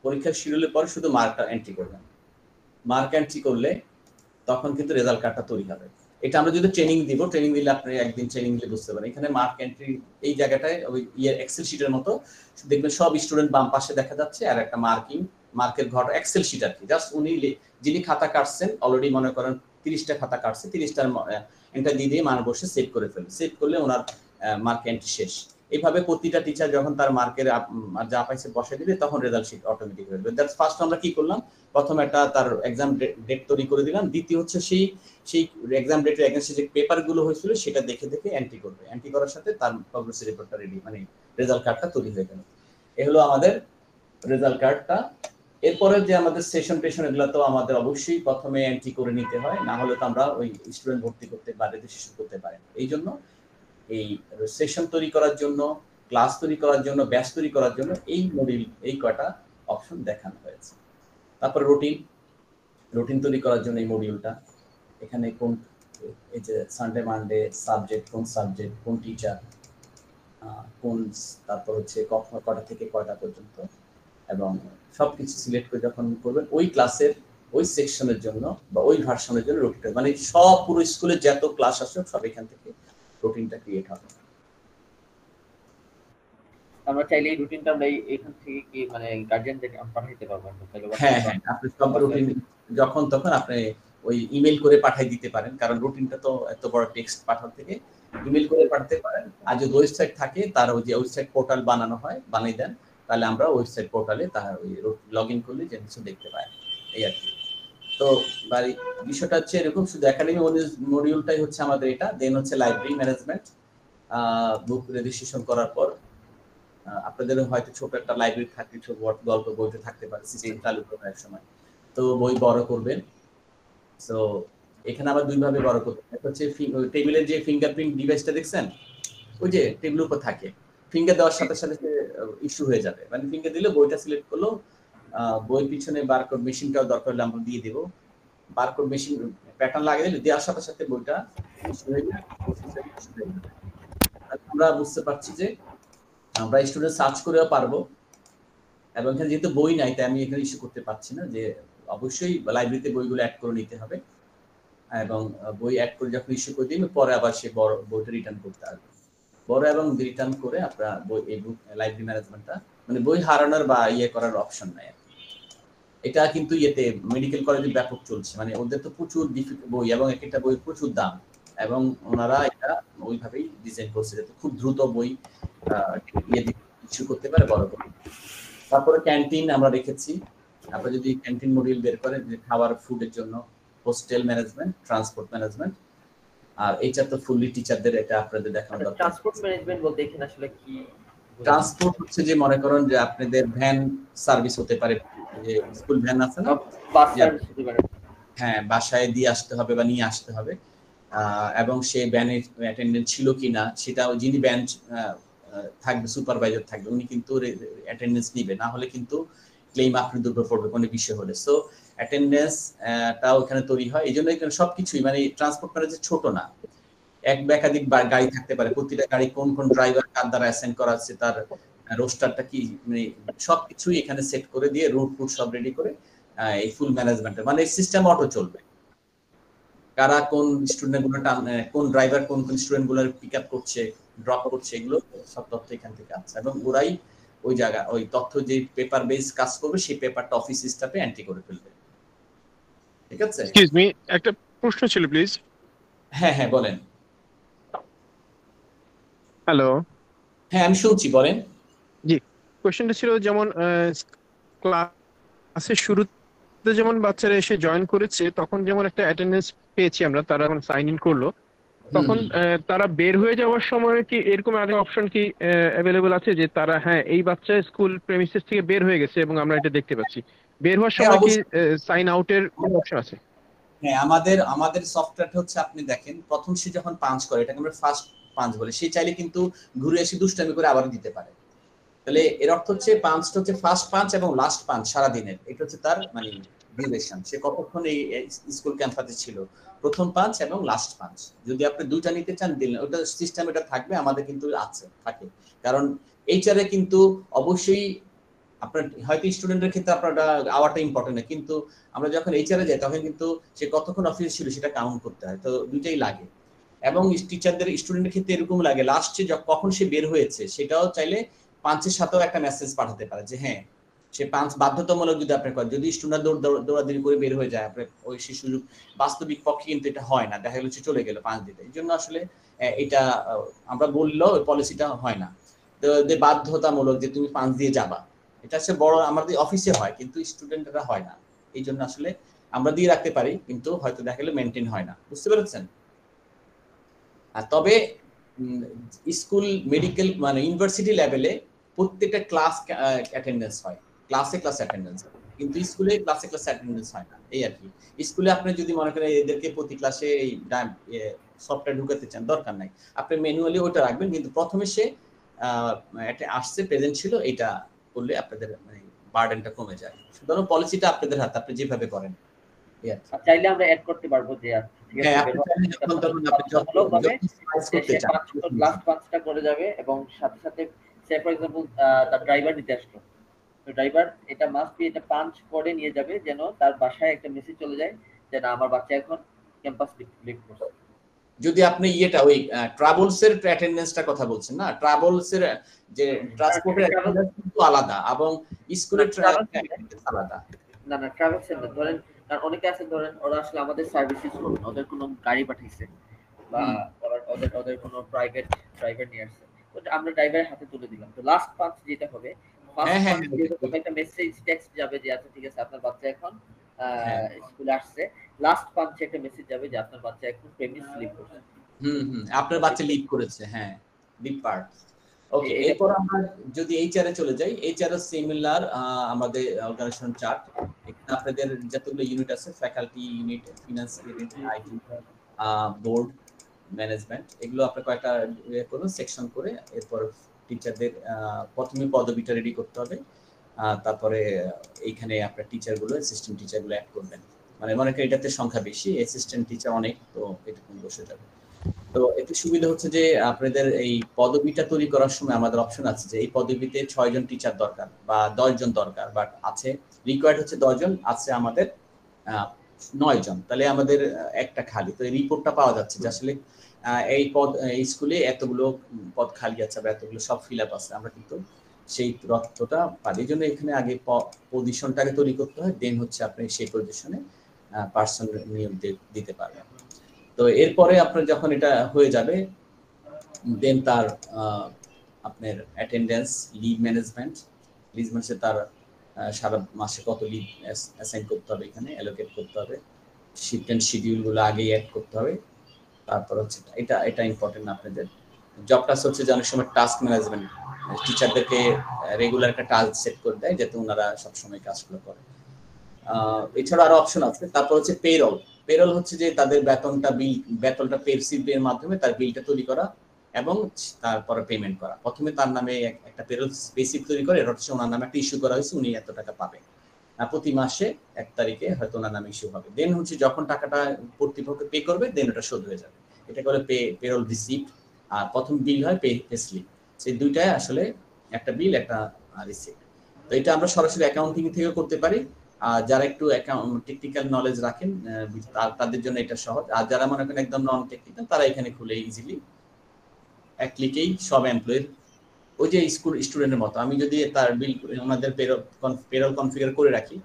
পরীক্ষার শিডিউলের পর শুধু মার্কটা এন্ট্রি করবেন। মার্ক এন্ট্রি করলে তখন কিন্তু রেজাল্ট কার্ডটা তৈরি হবে। এটা আমরা যদি ট্রেনিং দিব, ট্রেনিং দিলে আপনি একদিন ট্রেনিং দিলে বুঝতে পারেন। এখানে মার্ক এন্ট্রি এই জায়গাটায় ওই এক্সেল শিটের মতো দেখবেন সব স্টুডেন্ট বাম পাশে দেখা যাচ্ছে, আর একটা মার্কের ঘর এক্সেল শিট আর কি। জাস্ট উনি যিনি খাতা কাটছেন অলরেডি মনে করেন 30টা খাতা কাটছে, 30টার এন্টার দিয়ে মান বসে সেভ করে ফেলবে। সেভ করলে ওনার মার্ক এন্ট্রি শেষ। এইভাবে প্রতিটা টিচার যখন তার মার্কের যা পাইছে বসে দিবে তখন রেজাল্ট শিট অটোমেটিক হয়ে যাবে। দ্যাটস ফার্স্ট আমরা কি করলাম, প্রথম একটা তার এক্সাম ডেট তৈরি করে দিলাম। দ্বিতীয় হচ্ছে সেই এক্সাম ডেটের এগেইনস্টে যে পেপারগুলো হয়েছিল সেটা দেখে দেখে এন্ট্রি করবে। এন্ট্রি করার সাথে তার প্রগ্রেস রিপোর্টটা রেডি, মানে রেজাল্ট কার্ডটা তৈরি হয়ে গেল। এ হলো আমাদের রেজাল্ট কার্ডটা। এরপরে যে আমাদের সেশন টেশন এগুলো তো আমাদের অবশ্যই প্রথমে এন্ট্রি করে নিতে হয়, না হলে তো আমরা ওই স্টুডেন্ট ভর্তি করতে বা রেজিস্ট্রেশন করতে পারি। এই জন্য এই সেশন তৈরি করার জন্য, ক্লাস তৈরি করার জন্য, ব্যাচ তৈরি করার জন্য এই মডিউল এই কয়টা অপশন দেখানো হয়েছে। তারপর রুটিন তৈরি করার জন্য এই মডিউলটা, এখানে কোন এই যে সানডে মানডে সাবজেক্ট, কোন সাবজেক্ট, কোন টিচার, কোন, তারপর হচ্ছে কটা থেকে কয়টা পর্যন্ত, এবং সবকিছু সিলেক্ট করে যখন করবেন ওই ক্লাসের ওই সেকশনের জন্য বা ওই ভার্সনের জন্য রুটিনটা, মানে সব পুরো স্কুলে যত ক্লাস আসে সব এখান থেকে রুটিনটা ক্রিয়েট হবে। আমরা চাইলে এই রুটিনটা আমরা এখান থেকে কি মানে গার্ডিয়ানদের পাঠাইতে পারবো? হ্যাঁ হ্যাঁ, আপনি সব রুটিন যখন তখন আপনি ওই ইমেল করে পাঠিয়ে দিতে পারেন, কারণ রুটিনটা তো এত বড় টেক্সট পাঠাতে থেকে ইমেল করে পাঠাতে পারেন। আর যদি ওয়েবসাইট থাকে তার ওই যে ওয়েবসাইট পোর্টাল বানানো হয় বানিয়ে দেন, তাহলে আমরা ওয়েবসাইট পোর্টালে তার ওই লগ ইন করলে যে কিছু দেখতে পাই, এই আর কি। তো বাড়ি বিষয়টা হচ্ছে এরকম, শুধু একাডেমি মডিউলটাই হচ্ছে আমাদের এটা। দেন হচ্ছে লাইব্রেরি ম্যানেজমেন্ট, বুক রেজিস্ট্রেশন করার পর আপনাদের হয়তো ছোট একটা লাইব্রেরি থাকতে, ছোট গল্প বইতে থাকতে পারে, সিস্টেম চালু করবে এক সময়, তো বই বড় করবেন। সো এখানে আবার দুই ভাবে বড় করবেন। একটা হচ্ছে টেবিলের যে ফিঙ্গারপ্রিন্ট ডিভাইসটা দেখছেন, ওই যে টেবিলের উপর থাকে, ফিঙ্গার দেওয়ার সাথে সাথে ইস্যু হয়ে যাবে, মানে ফিঙ্গার দিলে বইটা সিলেক্ট করলো, বই পিছনে বারকোড মেশিনটাও দরকার হলে আমরা দিয়ে দেবো। বারকোড মেশিন প্যাটার্ন লাগিয়ে দিলে দেওয়ার সাথে সাথে বইটা ইস্যু হয়ে যাবে। আমরা বুঝতে পারছি যে আমরা স্টুডেন্ট সার্চ করেও পারবো, এবং এখানে যেহেতু বই নাই তাই আমি এখানে ইস্যু করতে পারছি না, যে অবশ্যই লাইব্রেরিতে বইগুলো অ্যাড করে নিতে হবে, এবং বই অ্যাড করে যখন ইস্যু করে দিই পরে আবার সে বড় বইটা রিটার্ন করতে আসবে। বড় এবং রিটার্ন করে আপনারা বই এই বুক লাইব্রেরি ম্যানেজমেন্টটা, মানে বই হারানোর বা ইয়ে করার অপশন নাই। এটা কিন্তু ইয়েতে মেডিকেল কলেজে ব্যাপক চলছে, মানে ওদের তো প্রচুর বই এবং একটা বই প্রচুর দাম, এবং ওনারা এটা ওইভাবেই ডিজাইন করছে যাতে খুব দ্রুত বই ইস্যু করতে পারে বড় করে। তারপরে ক্যান্টিন আমরা রেখেছি, আপনারা যদি ক্যান্টিন মডিউল বের করেন, যে খাবার ফুডের জন্য হোস্টেল ম্যানেজমেন্ট, ট্রান্সপোর্ট ম্যানেজমেন্ট, আর এইটা তো ফুললি টিচারদের, এটা আপনাদের দেখানো দরকার। ট্রান্সপোর্ট ম্যানেজমেন্ট বলতে এখানে আসলে কি? ট্রান্সপোর্ট হচ্ছে যে মনে করেন যে আপনাদের ভ্যান সার্ভিস হতে পারে, যে স্কুল ভ্যান আছে না, বাস সার্ভিস হতে পারে, হ্যাঁ বাসায় দিয়ে আসতে হবে বা নিয়ে আসতে হবে, এবং সে ভ্যানের অ্যাটেন্ডেন্ট ছিল কিনা সেটা যিনি ভ্যান থাকবে, সুপারভাইজার থাকবে, উনি কিন্তু অ্যাটেন্ডেন্স নিবে, না হলে কিন্তু ক্লেম আপনার দুর্বল পড়বে কোনো বিষয় হলে। সো অ্যাটেন্ডেন্সটা ওখানে তৈরি হয়। এই জন্য এখানে সবকিছুই, মানে ট্রান্সপোর্ট মানে যে ছোট না, এক বা একাধিক গাড়ি থাকতে পারে, প্রতিটা গাড়ি কোন কোন ড্রাইভার কার দ্বারা অ্যাসাইন করা আছে, তার রোস্টারটা কি, মানে সবকিছুই এখানে সেট করে দিয়ে রুট ফুট সব রেডি করে এই ফুল ম্যানেজমেন্টের, মানে সিস্টেম অটো চলবে, কারা কোন স্টুডেন্টগুলো কোন ড্রাইভার কোন কোন স্টুডেন্টগুলো পিক আপ করছে, ড্রপ করছে, এগুলো সব তথ্য এখান থেকে আসছে, এবং ওরাই ওই জায়গা ওই তথ্য যে পেপার বেস কাজ করবে সেই পেপারটা অফিস স্টাফে এন্ট্রি করে ফেলবে। ঠিক আছে? এক্সকিউজ মি, একটা প্রশ্ন ছিল প্লিজ। হ্যাঁ হ্যাঁ বলেন। হ্যালো, হ্যাঁ আমি শুনছি, বলেন। জি, কোশ্চেনটা ছিল যেমন ক্লাসের শুরুতে যেমন বাচ্চারা এসে জয়েন করেছে তখন যেমন একটা অ্যাটেন্ডেন্স পেয়েছি আমরা, তারা যখন সাইন ইন করলো তখন তারা বের হয়ে যাওয়ার সময় কি এরকম একটা অপশন কি অ্যাভেলেবল আছে যে তারা হ্যাঁ এই বাচ্চা স্কুল প্রেমিসেস থেকে বের হয়ে গেছে এবং আমরা এটা দেখতে পাচ্ছি, বের হওয়ার সময় কি সাইন আউটের অপশন আছে? হ্যাঁ, আমাদের সফটওয়্যারটা হচ্ছে, আপনি দেখেন প্রথম সে যখন পাঞ্চ করে, এটাকে আমরা ফার্স্ট পাঞ্চ বলে, সে চাইলে কিন্তু ঘুরে এসে দুষ্টামি করে আবার দিতে পারে। তাহলে এর অর্থ হচ্ছে পাঞ্চটা হচ্ছে ফার্স্ট পাঞ্চ এবং লাস্ট পাঞ্চ সারা দিনের, এটা হচ্ছে তার মানে ডিউরেশন, সে কতক্ষণ এই স্কুল ক্যাম্পাসে ছিল, প্রথম পাঞ্চ এবং লাস্ট পাঞ্চ। যদি আপনি দুইটা নিতে চান দিলেন, ওটা সিস্টেম এটা থাকবে, আমাদের কিন্তু আছে থাকে, কারণ এইচআরে কিন্তু অবশ্যই আপনার হয়তো স্টুডেন্টের ক্ষেত্রে আপনার আওয়ারটা ইম্পর্টেন্ট না, কিন্তু আমরা যখন এইচআরে যাই তখন কিন্তু সে কতক্ষণ অফিসে ছিল সেটা কাউন্ট করতে হয়, তো দুইটাই লাগে। এবং টিচারদের স্টুডেন্টের ক্ষেত্রে এরকম লাগে লাস্টে কখন সে বের হয়েছে সেটাও চাইলে পাঁচের সাথেও একটা মেসেজ পাঠাতে পারে যে হ্যাঁ সে পাঁচ বাধ্যতামূলক যদি আপনি করেন, যদি স্টুডেন্ট দৌড়াদৌড়ি করে বের হয়ে যায় আপনার ওই শিশুর বাস্তবিক পক্ষে কিন্তু এটা হয় না, দেখা গেল চলে গেল 5 দিতে। এই জন্য আসলে এটা আমরা বললেও ওই পলিসিটা হয় না, তো বাধ্যতামূলক যে তুমি 5 দিয়ে যাবা, এটা হচ্ছে বড় আমাদের অফিসে হয় কিন্তু স্টুডেন্টরা হয় না। এই জন্য আসলে আমরা দিয়ে রাখতে পারি কিন্তু হয়তো দেখা গেলে মেনটেন হয় না, বুঝতে পেরেছেন? আর তবে স্কুল মেডিকেল মানে ইউনিভার্সিটি লেভেলে প্রত্যেকটা ক্লাস অ্যাটেন্ডেন্স হয়, ক্লাসে ক্লাস অ্যাটেন্ডেন্স, কিন্তু স্কুলে ক্লাসে ক্লাস অ্যাটেন্ডেন্স হয় না, এই আর কি। স্কুলে আপনি যদি মনে করেন এদেরকে প্রতি ক্লাসে এই সফটওয়্যার ঢুকাতে চান দরকার নাই, আপনি ম্যানুয়ালি ওটা রাখবেন, কিন্তু প্রথমে সে আসছে প্রেজেন্ট ছিল, এটা করলে আপনাদের মানে বার্ডেনটা কমে যায়। সুতরাং পলিসিটা আপনাদের হাতে, আপনি যেভাবে করেন। চাইলে আমরা অ্যাড করতে পারবো যে লাস্ট 5টা করে যাবে এবং সাথে সাথে সে ফর এক্সাম্পল তার ড্রাইভার নিতে আসলো, তো ড্রাইভার এটা মাস্ট বি এটা পাঞ্চ করে নিয়ে যাবে যেন তার বাসায় একটা মেসেজ চলে যায় যে না আমার বাচ্চা এখন ক্যাম্পাস লিভ করছে। যদি আপনি ইয়েটা ওই ট্রাভেলস এর অ্যাটেন্ডেন্সটা কথা বলছেন না, ট্রাভেলস এর যে ট্রান্সপোর্টের অ্যাটেন্ডেন্স কিন্তু আলাদা এবং স্কুলের অ্যাটেন্ডেন্স আলাদা। না না ট্রাভেল সেন্টার ধরেন, কারণ অনেকে আছে ধরেন ওরা আসলে আমাদের সার্ভিস ইউজ করবে, ওদের কোনো গাড়ি পাঠাইছে বা ওদের কোনো প্রাইভেট ড্রাইভার নিয়ে আসছে, তো আমরা ড্রাইভারের হাতে তুলে দিলাম। তো লাস্ট পাঁচ যেটা হবে একটা মেসেজ টেক্সট যাবে যে আচ্ছা ঠিক আছে আপনার বাচ্চা এখন স্কুলে আসছে, লাস্ট পাঁচে একটা মেসেজ যাবে যে আপনার বাচ্চা এখন প্রেমিস লিভ করছে। আপনার বাচ্চা লিভ করেছে, হ্যাঁ লিভ পার্ট। ওকে, এরপর আমরা যদি এইচআর এ চলে যাই, এইচআর এর সিমিলার আমাদের অর্গানাইজেশন চার্ট, এখানে আপনাদের যতগুলো ইউনিট আছে faculty unit, finance unit, IT, board management, এগুলো আপনি কয়েকটা করুন সেকশন করে, এরপর টিচারদের প্রথমে পদবিটা রেডি করতে হবে, তারপরে এইখানে আপনার টিচারগুলো অ্যাসিস্ট্যান্ট টিচারগুলো অ্যাড করবেন, মানে মনে করেন এটাতে সংখ্যা বেশি, অ্যাসিস্ট্যান্ট টিচার অনেক, তো এটা কোন বসে যাবে। তো একটু সুবিধা হচ্ছে যে আপনাদের এই পদবিটা তৈরি করার সময় আমাদের অপশন আছে যে এই পদবিতে 6 জন টিচার দরকার বা 10 জন দরকার, বাট আছে রিকোয়ার্ড হচ্ছে 10 জন, আছে আমাদের 9 জন, তাহলে আমাদের একটা খালি। তো এই রিপোর্টটা পাওয়া যাচ্ছে যে আসলে এই পদ এই স্কুলে এতগুলো পদ খালি আছে বা এতগুলো সব ফিল আপ আছে, আমরা কিন্তু সেই তথ্যটা পাই। এই জন্য এখানে আগে পজিশনটাকে তৈরি করতে হয়, দেন হচ্ছে আপনি সেই পজিশনে পার্সন নিয়োগ দিতে পারবেন। তো এরপরে আপনার যখন এটা হয়ে যাবে দেন তার আপনার অ্যাটেন্ডেন্স, লিভ ম্যানেজমেন্ট, তার সারা মাসে কত লিভ অ্যাসাইন করতে হবে, এখানে অ্যালোকেট করতে হবে, শিফট এন্ড শিডিউলগুলো আগেই অ্যাড করতে হবে। তারপর হচ্ছে এটা ইম্পর্টেন্ট আপনাদের জব টাস্ক হচ্ছে যে অনেক সময় টাস্ক ম্যানেজমেন্ট, টিচারদেরকে রেগুলার একটা টাস্ক সেট করে দেয় যাতে ওনারা সবসময় কাজগুলো করে। এছাড়া আরো অপশন আছে। তারপর হচ্ছে পেরোল। পেরোল হচ্ছে যে তাদের বেতনটা পেরসিভের মাধ্যমে তার বিলটা তৈরি করা এবং তারপরে পেমেন্ট করা। প্রথমে তার নামে একটা পেরোল স্পেসিফিক তৈরি করে, এটা হচ্ছে ওনার নামে একটা ইস্যু করা হয়েছে, উনি এত টাকা পাবেন, প্রতি মাসে 1 তারিখে হয়তো ওনার নামে ইস্যু হবে। দেন হচ্ছে যখন টাকাটা কর্তৃপক্ষ পে করবে দেন ওটা শোধ হয়ে যাবে, এটা করে পেরোল রিসিপ্ট। আর প্রথম বিল হয় পে স্লিপ, সেই দুইটাই আসলে একটা বিল একটা রিসিপ্ট। তো এটা আমরা সরাসরি অ্যাকাউন্টিং থেকে করতে পারি, যারা একটু টেকনিক্যাল নলেজ রাখেন তাদের জন্য এটা সহজ, আর যারা মনে করেন একদম নন টেকনিক্যাল তারা এখানে খুলে ইজিলি এক ক্লিকেই সব এমপ্লয়ির ওই যে স্টুডেন্টের মতো আমি যদি তার বিল ওনাদের পেরোল কনফিগার করে রাখি,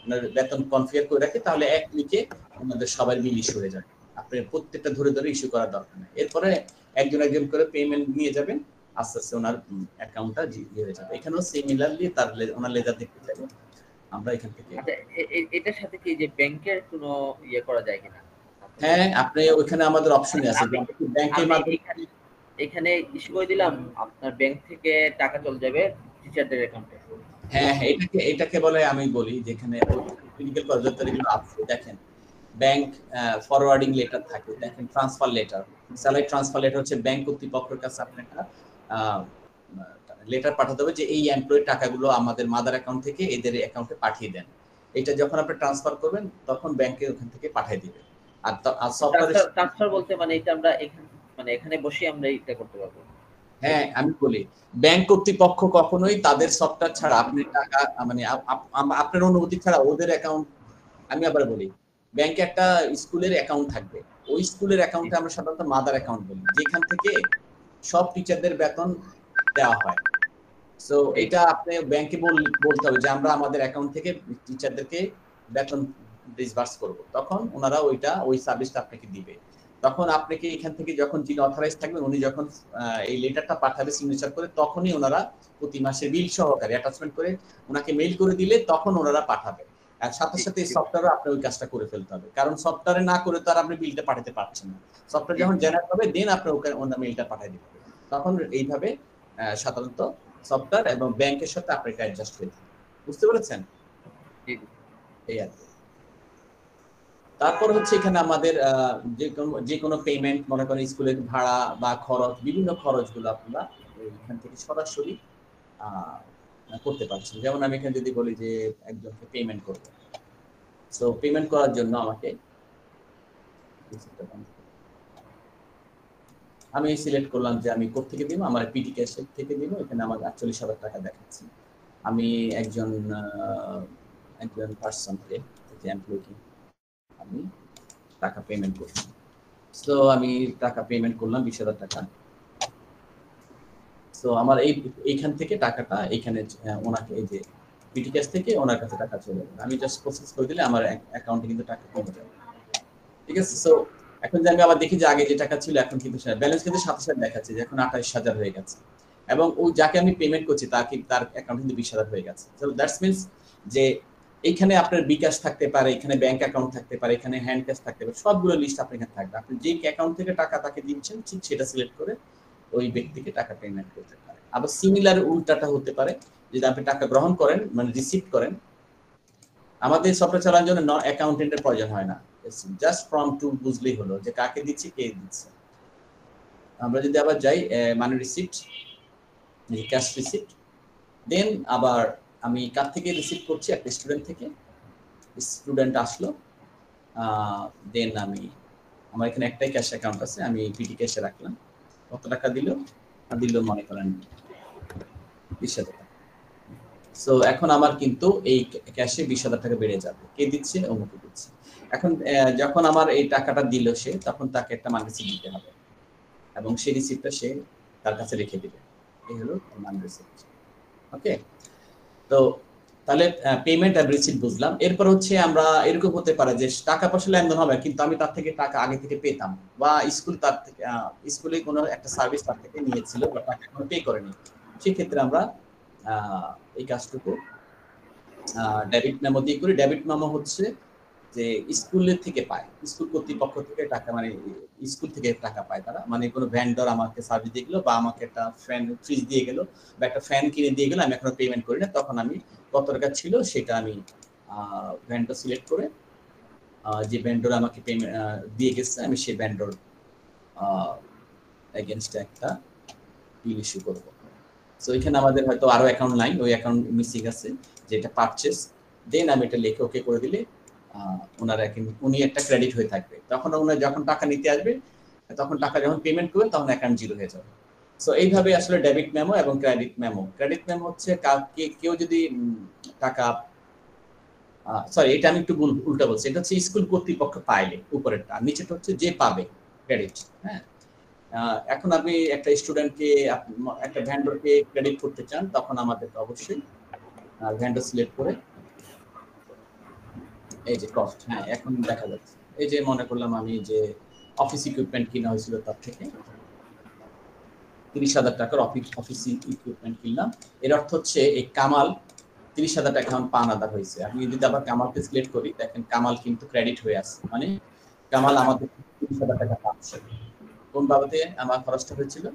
ওনাদের বেতন কনফিগার করে রাখি, তাহলে এক ক্লিকে ওনাদের সবার বিল ইস্যু হয়ে যাবে, আপনি প্রত্যেকটা ধরে ধরে ইস্যু করার দরকার নেই। এরপরে একজন করে পেমেন্ট নিয়ে যাবেন, আস্তে আস্তে ওনার অ্যাকাউন্টটা হয়ে যাবে। এখানেও সিমিলারলি তার ওনার লেজার দেখতে চাইবে আমরা এখান থেকে। এটার সাথে কি যে ব্যাংকের কোনো ইয়ে করা যায় কিনা? হ্যাঁ, আপনি ওখানে আমাদের অপশনে আছে ব্যাংকের মাধ্যমে, এখানে ইস্যু করে দিলাম আপনার ব্যাংক থেকে টাকা চলে যাবে টিচারদের অ্যাকাউন্টে। হ্যাঁ, এটাকে বলে, আমি বলি যেখানে ক্লিনিক্যাল পদ্ধতিগুলো আছে, দেখেন ব্যাংক ফরওয়ার্ডিং লেটার থাকে, দেখেন transfer letter, salary transfer letter হচ্ছে ব্যাংক কর্তৃপক্ষের কাছে আপনি একটা লেটার পাঠাতে হবে যে এই এমপ্লয়ি টাকাগুলো আমাদের মাদার অ্যাকাউন্ট থেকে এদের অ্যাকাউন্টে পাঠিয়ে দেন। এটা যখন আপনি ট্রান্সফার করবেন তখন ব্যাংকে ওখান থেকে পাঠিয়ে দিবে। আর সফটওয়্যার ট্রান্সফার বলতে মানে এটা আমরা এখানে বসে আমরা এটা করতে পারবো। হ্যাঁ আমি বলি, ব্যাংক কর্তৃপক্ষ কখনোই তাদের সফটওয়্যার ছাড়া আপনি টাকা মানে আপনার অনুমতি ছাড়া ওদের অ্যাকাউন্ট, আমি আবার বলি ব্যাংকে একটা স্কুলের অ্যাকাউন্ট থাকবে, ওই স্কুলের অ্যাকাউন্টে আমরা সাধারণত মাদার অ্যাকাউন্ট বলি, যেখান থেকে সব টিচারদের বেতন দেওয়া হয়। সো এটা আপনি ব্যাংকে বলতে হবে যে আমরা আমাদের অ্যাকাউন্ট থেকে টিচারদেরকে বেতন ডিসবার্স করব, তখন ওনারা ওই সার্ভিসটা আপনাকে দিবে। তখন আপনাকে এখান থেকে যখন যিনি অথরাইজ থাকবেন উনি যখন এই লেটারটা পাঠাবে সিগনেচার করে, তখনই ওনারা প্রতি মাসে বিল সহকারে অ্যাটাচমেন্ট করে ওনাকে মেইল করে দিলে তখন ওনারা পাঠাবে। আর সাথে সাথে এই সফটওয়্যারও আপনি ওই কাজটা করে ফেলতে হবে, কারণ সফটওয়্যারে না করে তো আর আপনি বিলটা পাঠাতে পারছেন না। সফটওয়্যার যখন জেনারেট হবে দেন আপনি ওনার মেইলটা পাঠিয়ে দিবেন। তখন এইভাবে সাধারণত সফটওয়্যার এবং ব্যাংকের সাথে আপনার এটা অ্যাডজাস্ট হয়ে থাকে। বুঝতে পেরেছেন? এই আর কি। তারপর হচ্ছে এখানে আমাদের যে কোনো পেমেন্ট, মনে করেন স্কুলের ভাড়া বা খরচ, বিভিন্ন খরচগুলো আপনারা এখান থেকে সরাসরি করতে পারছেন। যেমন আমি এখানে যদি বলি যে একজনকে পেমেন্ট করবো, সো পেমেন্ট করার জন্য আমাকে আমি সিলেক্ট করলাম যে আমি কোথা থেকে দিব, আমার পিটি ক্যাশ থেকে দিব। এখানে আমার 48,000 টাকা দেখাচ্ছে। আমি একজন পার্সনকে, এমপ্লয়িকে আমি টাকা পেমেন্ট করছি। সো আমি টাকা পেমেন্ট করলাম 20,000 টাকা। সো আমার এইখান থেকে টাকাটা এখানে ওনাকে, এই যে পিটি ক্যাশ থেকে ওনার কাছে টাকা চলে যাবে। আমি জাস্ট প্রসেস করে দিলে আমার অ্যাকাউন্টে কিন্তু টাকা কমে যাবে। ঠিক আছে? সো এখন যে আমি আবার দেখি যে আগে যে টাকা ছিল এখন কিন্তু ব্যালেন্স কিন্তু 27,000 দেখাচ্ছে, যে এখন 28,000 হয়ে গেছে, এবং ওই যাকে আমি পেমেন্ট করছি তার অ্যাকাউন্ট কিন্তু 20,000 হয়ে গেছে। সো দ্যাটস মিনস যে এইখানে আপনার বিকাশ থাকতে পারে, এখানে ব্যাংক অ্যাকাউন্ট থাকতে পারে, এখানে হ্যান্ড ক্যাশ থাকতে পারে, সবগুলো লিস্ট আপনার এখানে থাকবে। আপনি যে অ্যাকাউন্ট থেকে টাকা তাকে দিচ্ছেন ঠিক সেটা সিলেক্ট করে ওই ব্যক্তিকে টাকা পেমেন্ট করতে পারে। আবার সিমিলার উল্টাটা হতে পারে, যদি আপনি টাকা গ্রহণ করেন মানে রিসিভ করেন, আমাদের সফটওয়্যার চালানোর জন্য অ্যাকাউন্টেন্টের প্রয়োজন হয় না, জাস্ট ফ্রম টু বুঝলেই হলো যে কাকে দিচ্ছি, কে দিচ্ছে। আমরা যদি আবার যাই মানি রিসিপ্ট, ক্যাশ রিসিপ্ট, দেন আবার আমি কার থেকে রিসিভ করছি, একটা স্টুডেন্ট থেকে। স্টুডেন্ট আসলো, দেন আমার এখানে একটাই ক্যাশ অ্যাকাউন্ট আছে, আমি পিটি ক্যাশে রাখলাম। কত টাকা দিল মনে করেন 20,000 টাকা। সো এখন আমার কিন্তু এই ক্যাশে 20,000 টাকা বেড়ে যাবে। কে দিচ্ছে? অমুকে দিচ্ছে। এখন যখন আমার এই টাকাটা দিল সে, তখন তাকে একটা মানি রিসিপ্ট দিতে হবে, এবং সেই রিসিপ্টটা সে তার কাছে রেখে দিবে। এই হলো মানি রিসিপ্ট। ওকে, তো তাহলে পেমেন্ট আর রিসিপ্ট বুঝলাম। এরপর হচ্ছে আমরা এরকম হতে পারে যে টাকা পয়সা লেনদেন হবে, কিন্তু আমি তার থেকে টাকা আগে থেকে পেতাম, বা স্কুলে কোনো একটা সার্ভিস তার থেকে নিয়েছিল বা টাকা এখনো পে করেনি। সেক্ষেত্রে আমরা এই কাজটুকু ডেবিট মেমো দিয়ে করি। ডেবিট মেমো হচ্ছে যে স্কুলের থেকে পায়, স্কুল কর্তৃপক্ষ থেকে টাকা, মানে স্কুল থেকে টাকা পায় তারা, মানে কোনো ভেন্ডর আমাকে সার্ভিস দিয়ে গেলো বা আমাকে একটা ফ্রিজ দিয়ে গেলো বা একটা ফ্যান কিনে দিয়ে গেলো, আমি এখনো পেমেন্ট করি না, তখন আমি কত টাকা ছিল সেটা আমি ভেন্ডর সিলেক্ট করে যে ভেন্ডর আমাকে পেমেন্ট দিয়ে গেছে, আমি সেই ভেন্ডর এগেইনস্টে একটা বিল ইস্যু করবো। সো এখানে আমাদের হয়তো আরো অ্যাকাউন্ট নাই, ওই অ্যাকাউন্ট মিসিং আছে যেটা পারচেজ। দেন আমি এটা লিখে ওকে করে দিলে উনি একটা ক্রেডিট হয়ে থাকবে। তখন ওনার যখন টাকা নিতে আসবে, তখন টাকা যখন পেমেন্ট করবেন তখন অ্যাকাউন্ট জিরো হয়ে যাবে। সো এইভাবে আসলে ডেবিট মেমো এবং ক্রেডিট মেমো। ক্রেডিট মেমো হচ্ছে কেউ যদি টাকা, সরি এটা আমি একটু উল্টা বলছি, এটা হচ্ছে স্কুল কর্তৃপক্ষ পাইলে উপরেরটা, নিচেটা হচ্ছে যে পাবে ক্রেডিট। হ্যাঁ, এখন আপনি একটা স্টুডেন্টকে, একটা ভেন্ডরকে ক্রেডিট করতে চান, তখন আমাদেরকে অবশ্যই ভেন্ডর সিলেক্ট করে এই যে কস্ট, হ্যাঁ এখন দেখা যাচ্ছে, এই যে মনে করলাম আমি যে অফিস ইকুইপমেন্ট কিনা হয়েছিল তার থেকে 30,000 টাকার অফিস ইকুইপমেন্ট কিনলাম। এর অর্থ হচ্ছে এই কামাল 30,000 টাকা এখন পান আদা হয়েছে। আমি যদি আবার কামালকে সিলেক্ট করি, দেখেন কামাল কিন্তু ক্রেডিট হয়ে আছে, মানে কামাল আমাদের 30,000 টাকা পাচ্ছে। কোন বাবদে আমার খরচটা হয়েছিল?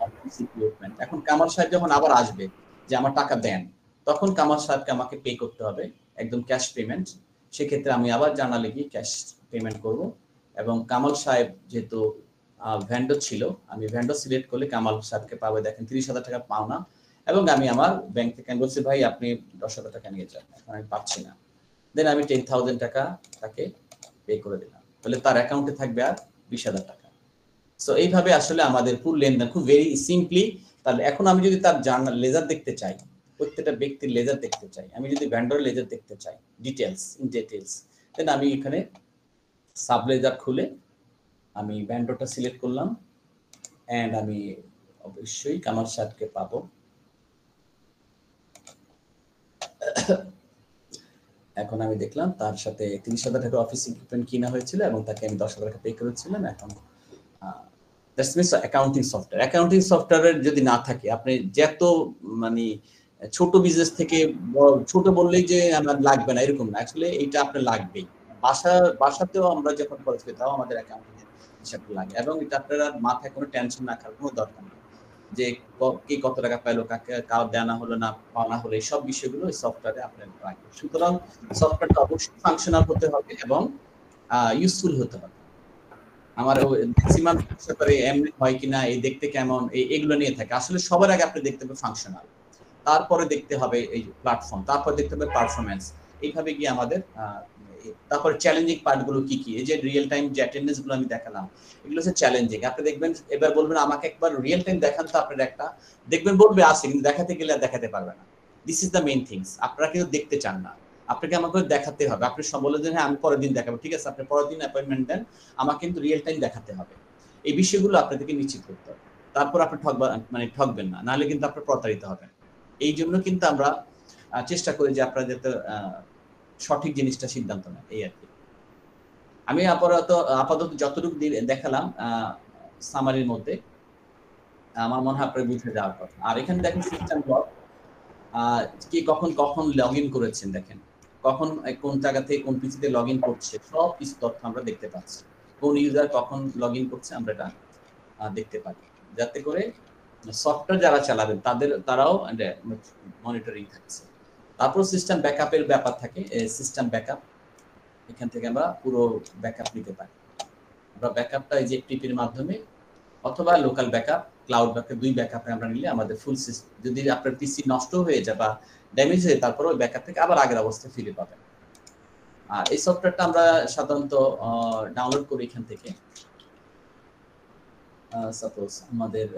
Office equipment. এখন কামাল সাহেব যখন আবার আসবে যে আমার টাকা দেন, তখন কামাল সাহেবকে আমাকে পে করতে হবে একদম ক্যাশ পেমেন্ট। সেক্ষেত্রে আমি আবার জার্নালে গিয়ে ক্যাশ পেমেন্ট করব, এবং কামাল সাহেব যেহেতু ভেন্ডর ছিল, আমি ভেন্ডর সিলেক্ট করলে কামাল সাহেবকে পাবে, দেখেন 30,000 টাকা পাওনা, এবং আমি আমার ব্যাংক থেকে বলছি ভাই আপনি 10,000 টাকা নিয়ে যান, এখন আমি পাচ্ছি না। দেন আমি 10,000 টাকা তাকে পে করে দিলাম, তাহলে তার অ্যাকাউন্টে থাকবে আর 20,000 টাকা। সো এইভাবে আসলে আমাদের পুরো লেনদেন খুব ভেরি সিম্পলি। তাহলে এখন আমি যদি তার জার্নাল লেজার দেখতে চাই, প্রত্যেকটা ব্যক্তির লেজার দেখতে চাই, আমি যদি ভেন্ডর লেজার দেখতে চাই ডিটেলস, দেন আমি এখানে সাব লেজার খুলে আমি ভেন্ডরটা সিলেক্ট করলাম, এন্ড আমি অবশ্যই কামাল শার্টকে পাবো। এখন আমি দেখলাম তার সাথে 30,000 টাকা অফিস ইকুইপমেন্ট কিনা হয়েছিল এবং তাকে আমি 10,000 টাকা পে করেছিলাম। এখন দ্যাটস মিনস অ্যাকাউন্টিং সফটওয়্যারের যদি না থাকে, আপনি যত মানে ছোট বিজনেস থেকে ছোট বললেই যে আমার লাগবে না এরকম না, অ্যাকচুয়ালি এইটা আপনার লাগবেই। বাসাতেও আমরা যখন খরচ করি তাও আমাদের অ্যাকাউন্টিং হিসাবটা লাগে, এবং এটা আপনার মাথায় কোনো টেনশন রাখার কোনো দরকার নেই যে কে কত টাকা পাইলো, কাকে কার দেনা হলো না পাওনা হলো, এই সব বিষয়গুলো এই সফটওয়্যারে আপনার রাখবে। সুতরাং সফটওয়্যারটা অবশ্যই ফাংশনাল হতে হবে এবং ইউজফুল হতে হবে। আমার ম্যাক্সিমাম করে এমনি হয় কিনা, এই দেখতে কেমন, এগুলো নিয়ে থাকে। আসলে সবার আগে আপনি দেখতে হবে ফাংশনাল, তারপরে দেখতে হবে এই প্ল্যাটফর্ম, তারপরে দেখতে হবে পারফরম্যান্স। এইভাবে গিয়ে আমাদের তারপরে চ্যালেঞ্জিং পার্টগুলো কি কি, এই যে রিয়েল টাইম যে অ্যাটেন্ডেন্স গুলো আমি দেখালাম, এগুলো হচ্ছে চ্যালেঞ্জিং। আপনি দেখবেন এবার বলবেন আমাকে একবার রিয়েল টাইম দেখান, তো আপনার একটা দেখবেন বলবে আছে, কিন্তু দেখাতে গেলে আর দেখাতে পারবে না। This is the main things. আপনারা কিন্তু দেখতে চান না, আপনাকে আমাকে দেখাতে হবে। আপনি সব বলে দেন হ্যাঁ আমি পরের দিন দেখাবো, ঠিক আছে, আপনি পরের দিন অ্যাপয়েন্টমেন্ট দেন, আমাকে কিন্তু রিয়েল টাইম দেখাতে হবে। এই বিষয়গুলো আপনাদেরকে নিশ্চিত করতে হবে, তারপর আপনি ঠকবেন না, নাহলে কিন্তু আপনি প্রতারিত হবেন। এই জন্য কিন্তু আমরা চেষ্টা করি যে আপনারা যাতে সঠিক জিনিসটা সিদ্ধান্ত নেন, এই আর কি। আমি আপাতত যতটুকু দেখালাম সামারির মধ্যে, আমার মনে হয় আপনারা বুঝে যাওয়ার কথা। আর এখানে দেখেন সিস্টেম ব্লক, কি কখন লগ ইন করেছেন, দেখেন কখন কোন জায়গা থেকে কোন পিসিতে লগ ইন করছে, সব কিছু তথ্য আমরা দেখতে পাচ্ছি। কোন ইউজার কখন লগ ইন করছে আমরা এটা দেখতে পাই, যাতে করে সফটওয়্যার যারা চালাবেন তারাও মনিটরিং থাকছে। তারপর সিস্টেম ব্যাকআপের ব্যাপার থাকে, সিস্টেম ব্যাকআপ, এখান থেকে আমরা পুরো ব্যাকআপ নিতে পারি। আমরা ব্যাকআপটা এই যে টিপির মাধ্যমে অথবা লোকাল ব্যাকআপ, ক্লাউড ব্যাকআপ, দুই ব্যাকআপে আমরা নিলে আমাদের ফুল সিস্টেম, যদি আপনার পিসি নষ্ট হয়ে যায় বা ড্যামেজ হয়ে, তারপর ওই ব্যাকআপ থেকে আবার আগের অবস্থায় ফিরে পাবেন। আর এই সফটওয়্যারটা আমরা সাধারণত ডাউনলোড করি এখান থেকে। সাপোজ আমাদের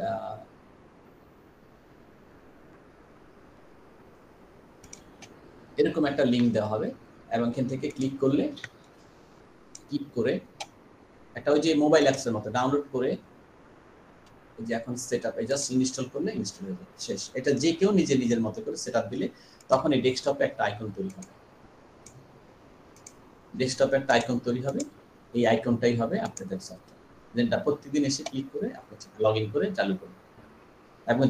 এরকম একটা লিংক দেওয়া হবে এবং এখান থেকে ক্লিক করে একটা ওই যে মোবাইল অ্যাপসের মতো ডাউনলোড করে, এই যে এখন সেটআপ, এই জাস্ট ইনস্টল করলে ইনস্টল হয়ে যাবে, শেষ। এটা যে কেউ নিজের মতো করে সেটআপ দিলে তখন এই ডেস্কটপে একটা আইকন তৈরি হবে, এই আইকনটাই হবে আপনাদের সফটওয়্যার, যেটা প্রতিদিন এসে ক্লিক করে আপনি লগ ইন করে চালু করবেন। এবং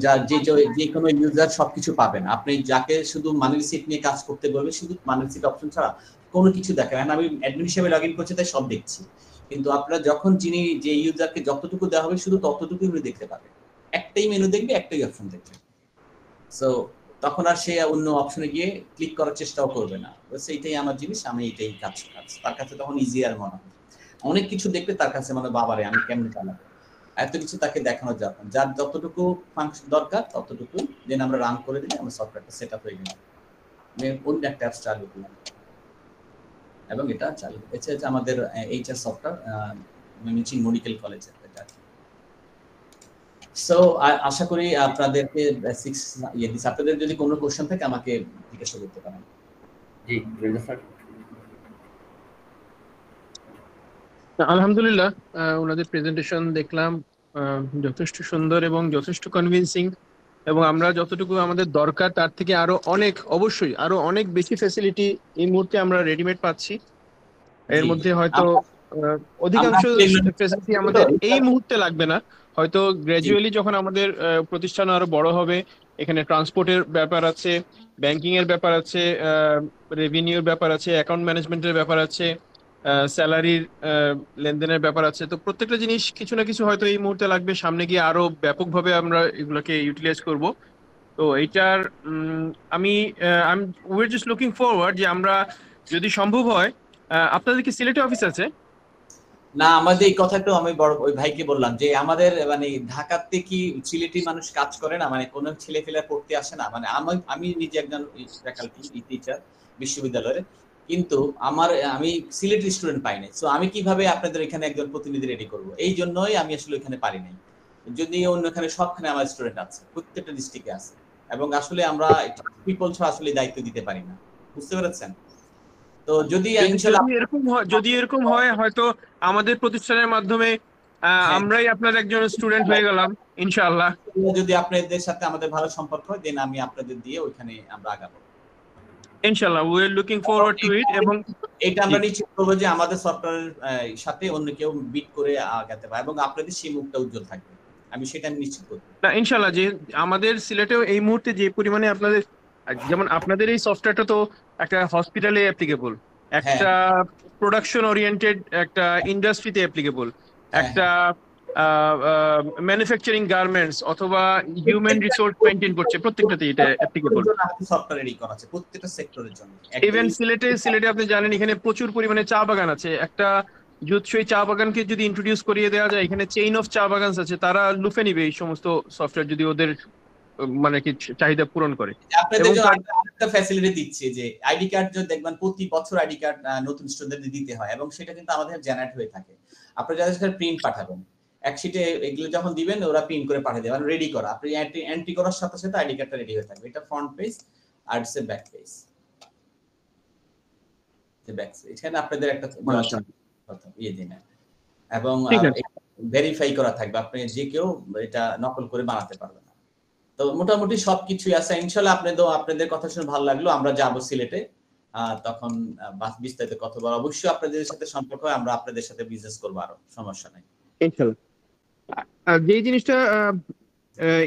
যে কোনো ইউজার সবকিছু পাবেন। আপনি যাকে শুধু মানি রিসিট নিয়ে কাজ করতে বলবে, শুধু মানি রিসিট অপশন ছাড়া কোনো কিছু দেখাবেন। আমি অ্যাডমিন হিসেবে লগ ইন করছি তাই সব দেখছি, কিন্তু আপনারা যখন যে ইউজারকে যতটুকু দেওয়া হবে শুধু ততটুকুই উনি দেখতে পাবে। একটাই মেনু দেখবে, একটাই অপশন দেখবে। সো তখন আর সে অন্য অপশনে গিয়ে ক্লিক করার চেষ্টাও করবে না, বলছে এইটাই আমার জিনিস, আমি এইটাই কাজ। তার কাছে তখন ইজিয়ার মনে হবে। অনেক কিছু দেখবে তার কাছে মানে বাবারে আমি কেমনে চালাবো, এত কিছু তাকে দেখানো যাবে। যার যতটুকু ফাংশন দরকার ততটুকু দেন আমরা রান করে দিলে আমার সফটওয়্যারটা সেটআপ হয়ে গেল। আমি অন্য একটা অ্যাপস চালু করলাম এবং এটা চালু হয়েছে। যে আমাদের এইচআর সফটওয়্যার ময়মনসিংহ মেডিকেল কলেজের এটা। সো আশা করি আপনাদেরকে বেসিক্স দিচ্ছি। আপনাদের যদি কোনো কোশ্চেন থাকে আমাকে জিজ্ঞাসা করতে পারেন। জি স্যার। আলহামদুলিল্লাহ, ওনাদের প্রেজেন্টেশন দেখলাম, যথেষ্ট সুন্দর এবং যথেষ্ট কনভিনসিং, এবং আমরা যতটুকু আমাদের দরকার তার থেকে অবশ্যই আরো অনেক বেশি ফ্যাসিলিটি এই মুহূর্তে আমরা রেডিমেড পাচ্ছি। এর মধ্যে হয়তো অধিকাংশ ফ্যাসিলিটি আমাদের এই মুহূর্তে লাগবে না, হয়তো গ্র্যাজুয়ালি যখন আমাদের প্রতিষ্ঠান আরো বড় হবে, এখানে ট্রান্সপোর্টের ব্যাপার আছে, ব্যাংকিং এর ব্যাপার আছে, রেভিনিউর ব্যাপার আছে, অ্যাকাউন্ট ম্যানেজমেন্টের ব্যাপার আছে, স্যালারির লেনদেনের ব্যাপার আছে। তো প্রত্যেকটা জিনিস কিছু না কিছু হয়তো এই মুহূর্তে লাগবে, সামনে গিয়ে আরো ব্যাপকভাবে আমরা এগুলোকে ইউটিলাইজ করব। তো এইটার আমি উইয়ার জাস্ট লুকিং ফরওয়ার্ড যে আমরা যদি সম্ভব হয়, আপনাদের কি সিলেটে অফিস আছে? না, আমাদের এই কথাটা আমি বড় ওই ভাইকে বললাম যে আমাদের মানে ঢাকাতে কি সিলেটি মানুষ কাজ করে না, মানে কোনো ছেলে ফেলে পড়তে আসে না। মানে আমি নিজে একজন ফ্যাকাল্টি টিচার বিশ্ববিদ্যালয়ে, কিন্তু আমি সিলেটের স্টুডেন্ট পাই নাই। সো আমি কিভাবে আপনাদের এখানে একজন প্রতিনিধি রেডি করব? এই জন্যই আমি আসলে এখানে পারি নাই। যদি অন্যখানে সবখানে আমার স্টুডেন্ট আছে, প্রত্যেকটা ডিস্ট্রিক্টে আছে, এবং আসলে আমরা পিপল ছাড়া আসলে দায়িত্ব দিতে পারি না, বুঝতে পেরেছেন? তো যদি ইনশাআল্লাহ যদি এরকম হয় হয়তো আমাদের প্রতিষ্ঠানের মাধ্যমে হ্যাঁ, আমরাই আপনার একজন স্টুডেন্ট হয়ে গেলাম ইনশাআল্লাহ। যদি আপনাদের সাথে আমাদের ভালো সম্পর্ক হয়, দেন আমি আপনাদের দিয়ে ওইখানে আমরা আগাবো। ইনশাআল্লাহ we are looking forward to it. এবং এটা আমরা নিশ্চিত করবো যে আমাদের সফটওয়্যারের সাথে অন্য কেউ বিট করে আগাতে পারে এবং আপনাদের সেই মুখটা উজ্জ্বল থাকবে। আমি সেটা নিশ্চিত করব। না ইনশাআল্লাহ, যে আমাদের সিলেটেও এই মুহূর্তে যে পরিমাণে আপনাদের, যেমন আপনাদের এই সফটওয়্যারটা তো একটা হসপিটালে অ্যাপ্লিকেবল, হ্যাঁ, একটা প্রোডাকশন ওরিয়েন্টেড একটা ইন্ডাস্ট্রিতে অ্যাপ্লিকেবল, হ্যাঁ, একটা ম্যানুফ্যাকচারিং গার্মেন্টস অথবা হিউম্যান রিসোর্স মেইনটেইন করছে, প্রত্যেকটাতে এটা অ্যাপ্লিকেবল। সফটওয়্যার রেডি করা আছে প্রত্যেকটা সেক্টরের জন্য। ইভেন সিলেটে আপনি জানেন এখানে প্রচুর পরিমাণে চা বাগান আছে। একটা জুতসই চা বাগানকে যদি ইন্ট্রোডিউস করিয়ে দেওয়া যায়, এখানে চেইন অফ চা বাগান আছে, তারা লুফে নিবে এই সমস্ত সফটওয়্যার যদি ওদের মানে কি চাহিদা পূরণ করে। আপনাদের এবং জন্য আরেকটা ফ্যাসিলিটি দিচ্ছে যে আইডি কার্ড যদি দেখবেন প্রতি বছর আইডি কার্ড নতুন স্টুডেন্টদের দিতে হয়, এবং সেটা কিন্তু আমাদের জেনারেট হয়ে থাকে। আপনারা যাদের সাথে প্রিন্ট পাঠাবেন, এক শিটে এগুলো যখন দিবেন ওরা প্রিন্ট করে পাঠিয়ে দেবেন রেডি করা। আপনি এন্ট্রি করার সাথে সাথে আইডি কার্ডটা রেডি হয়ে থাকবে। এটা ফ্রন্ট পেজ আর হচ্ছে ব্যাক পেজ। এখানে আপনাদের একটা ইয়ে দিন এবং ভেরিফাই করা থাকবে, আপনি যে কেউ এটা নকল করে বানাতে পারবে না। তো মোটামুটি সবকিছুই আছে ইনশাআল্লাহ। আপনাদের কথা শুনে ভালো লাগলো। আমরা যাব সিলেটে, তখন বিস্তারিত কথা বলা। অবশ্যই আপনাদের সাথে সম্পর্ক হয়, আমরা আপনাদের সাথে বিজনেস করবো, আরো সমস্যা নাই ইনশাআল্লাহ। যে জিনিসটা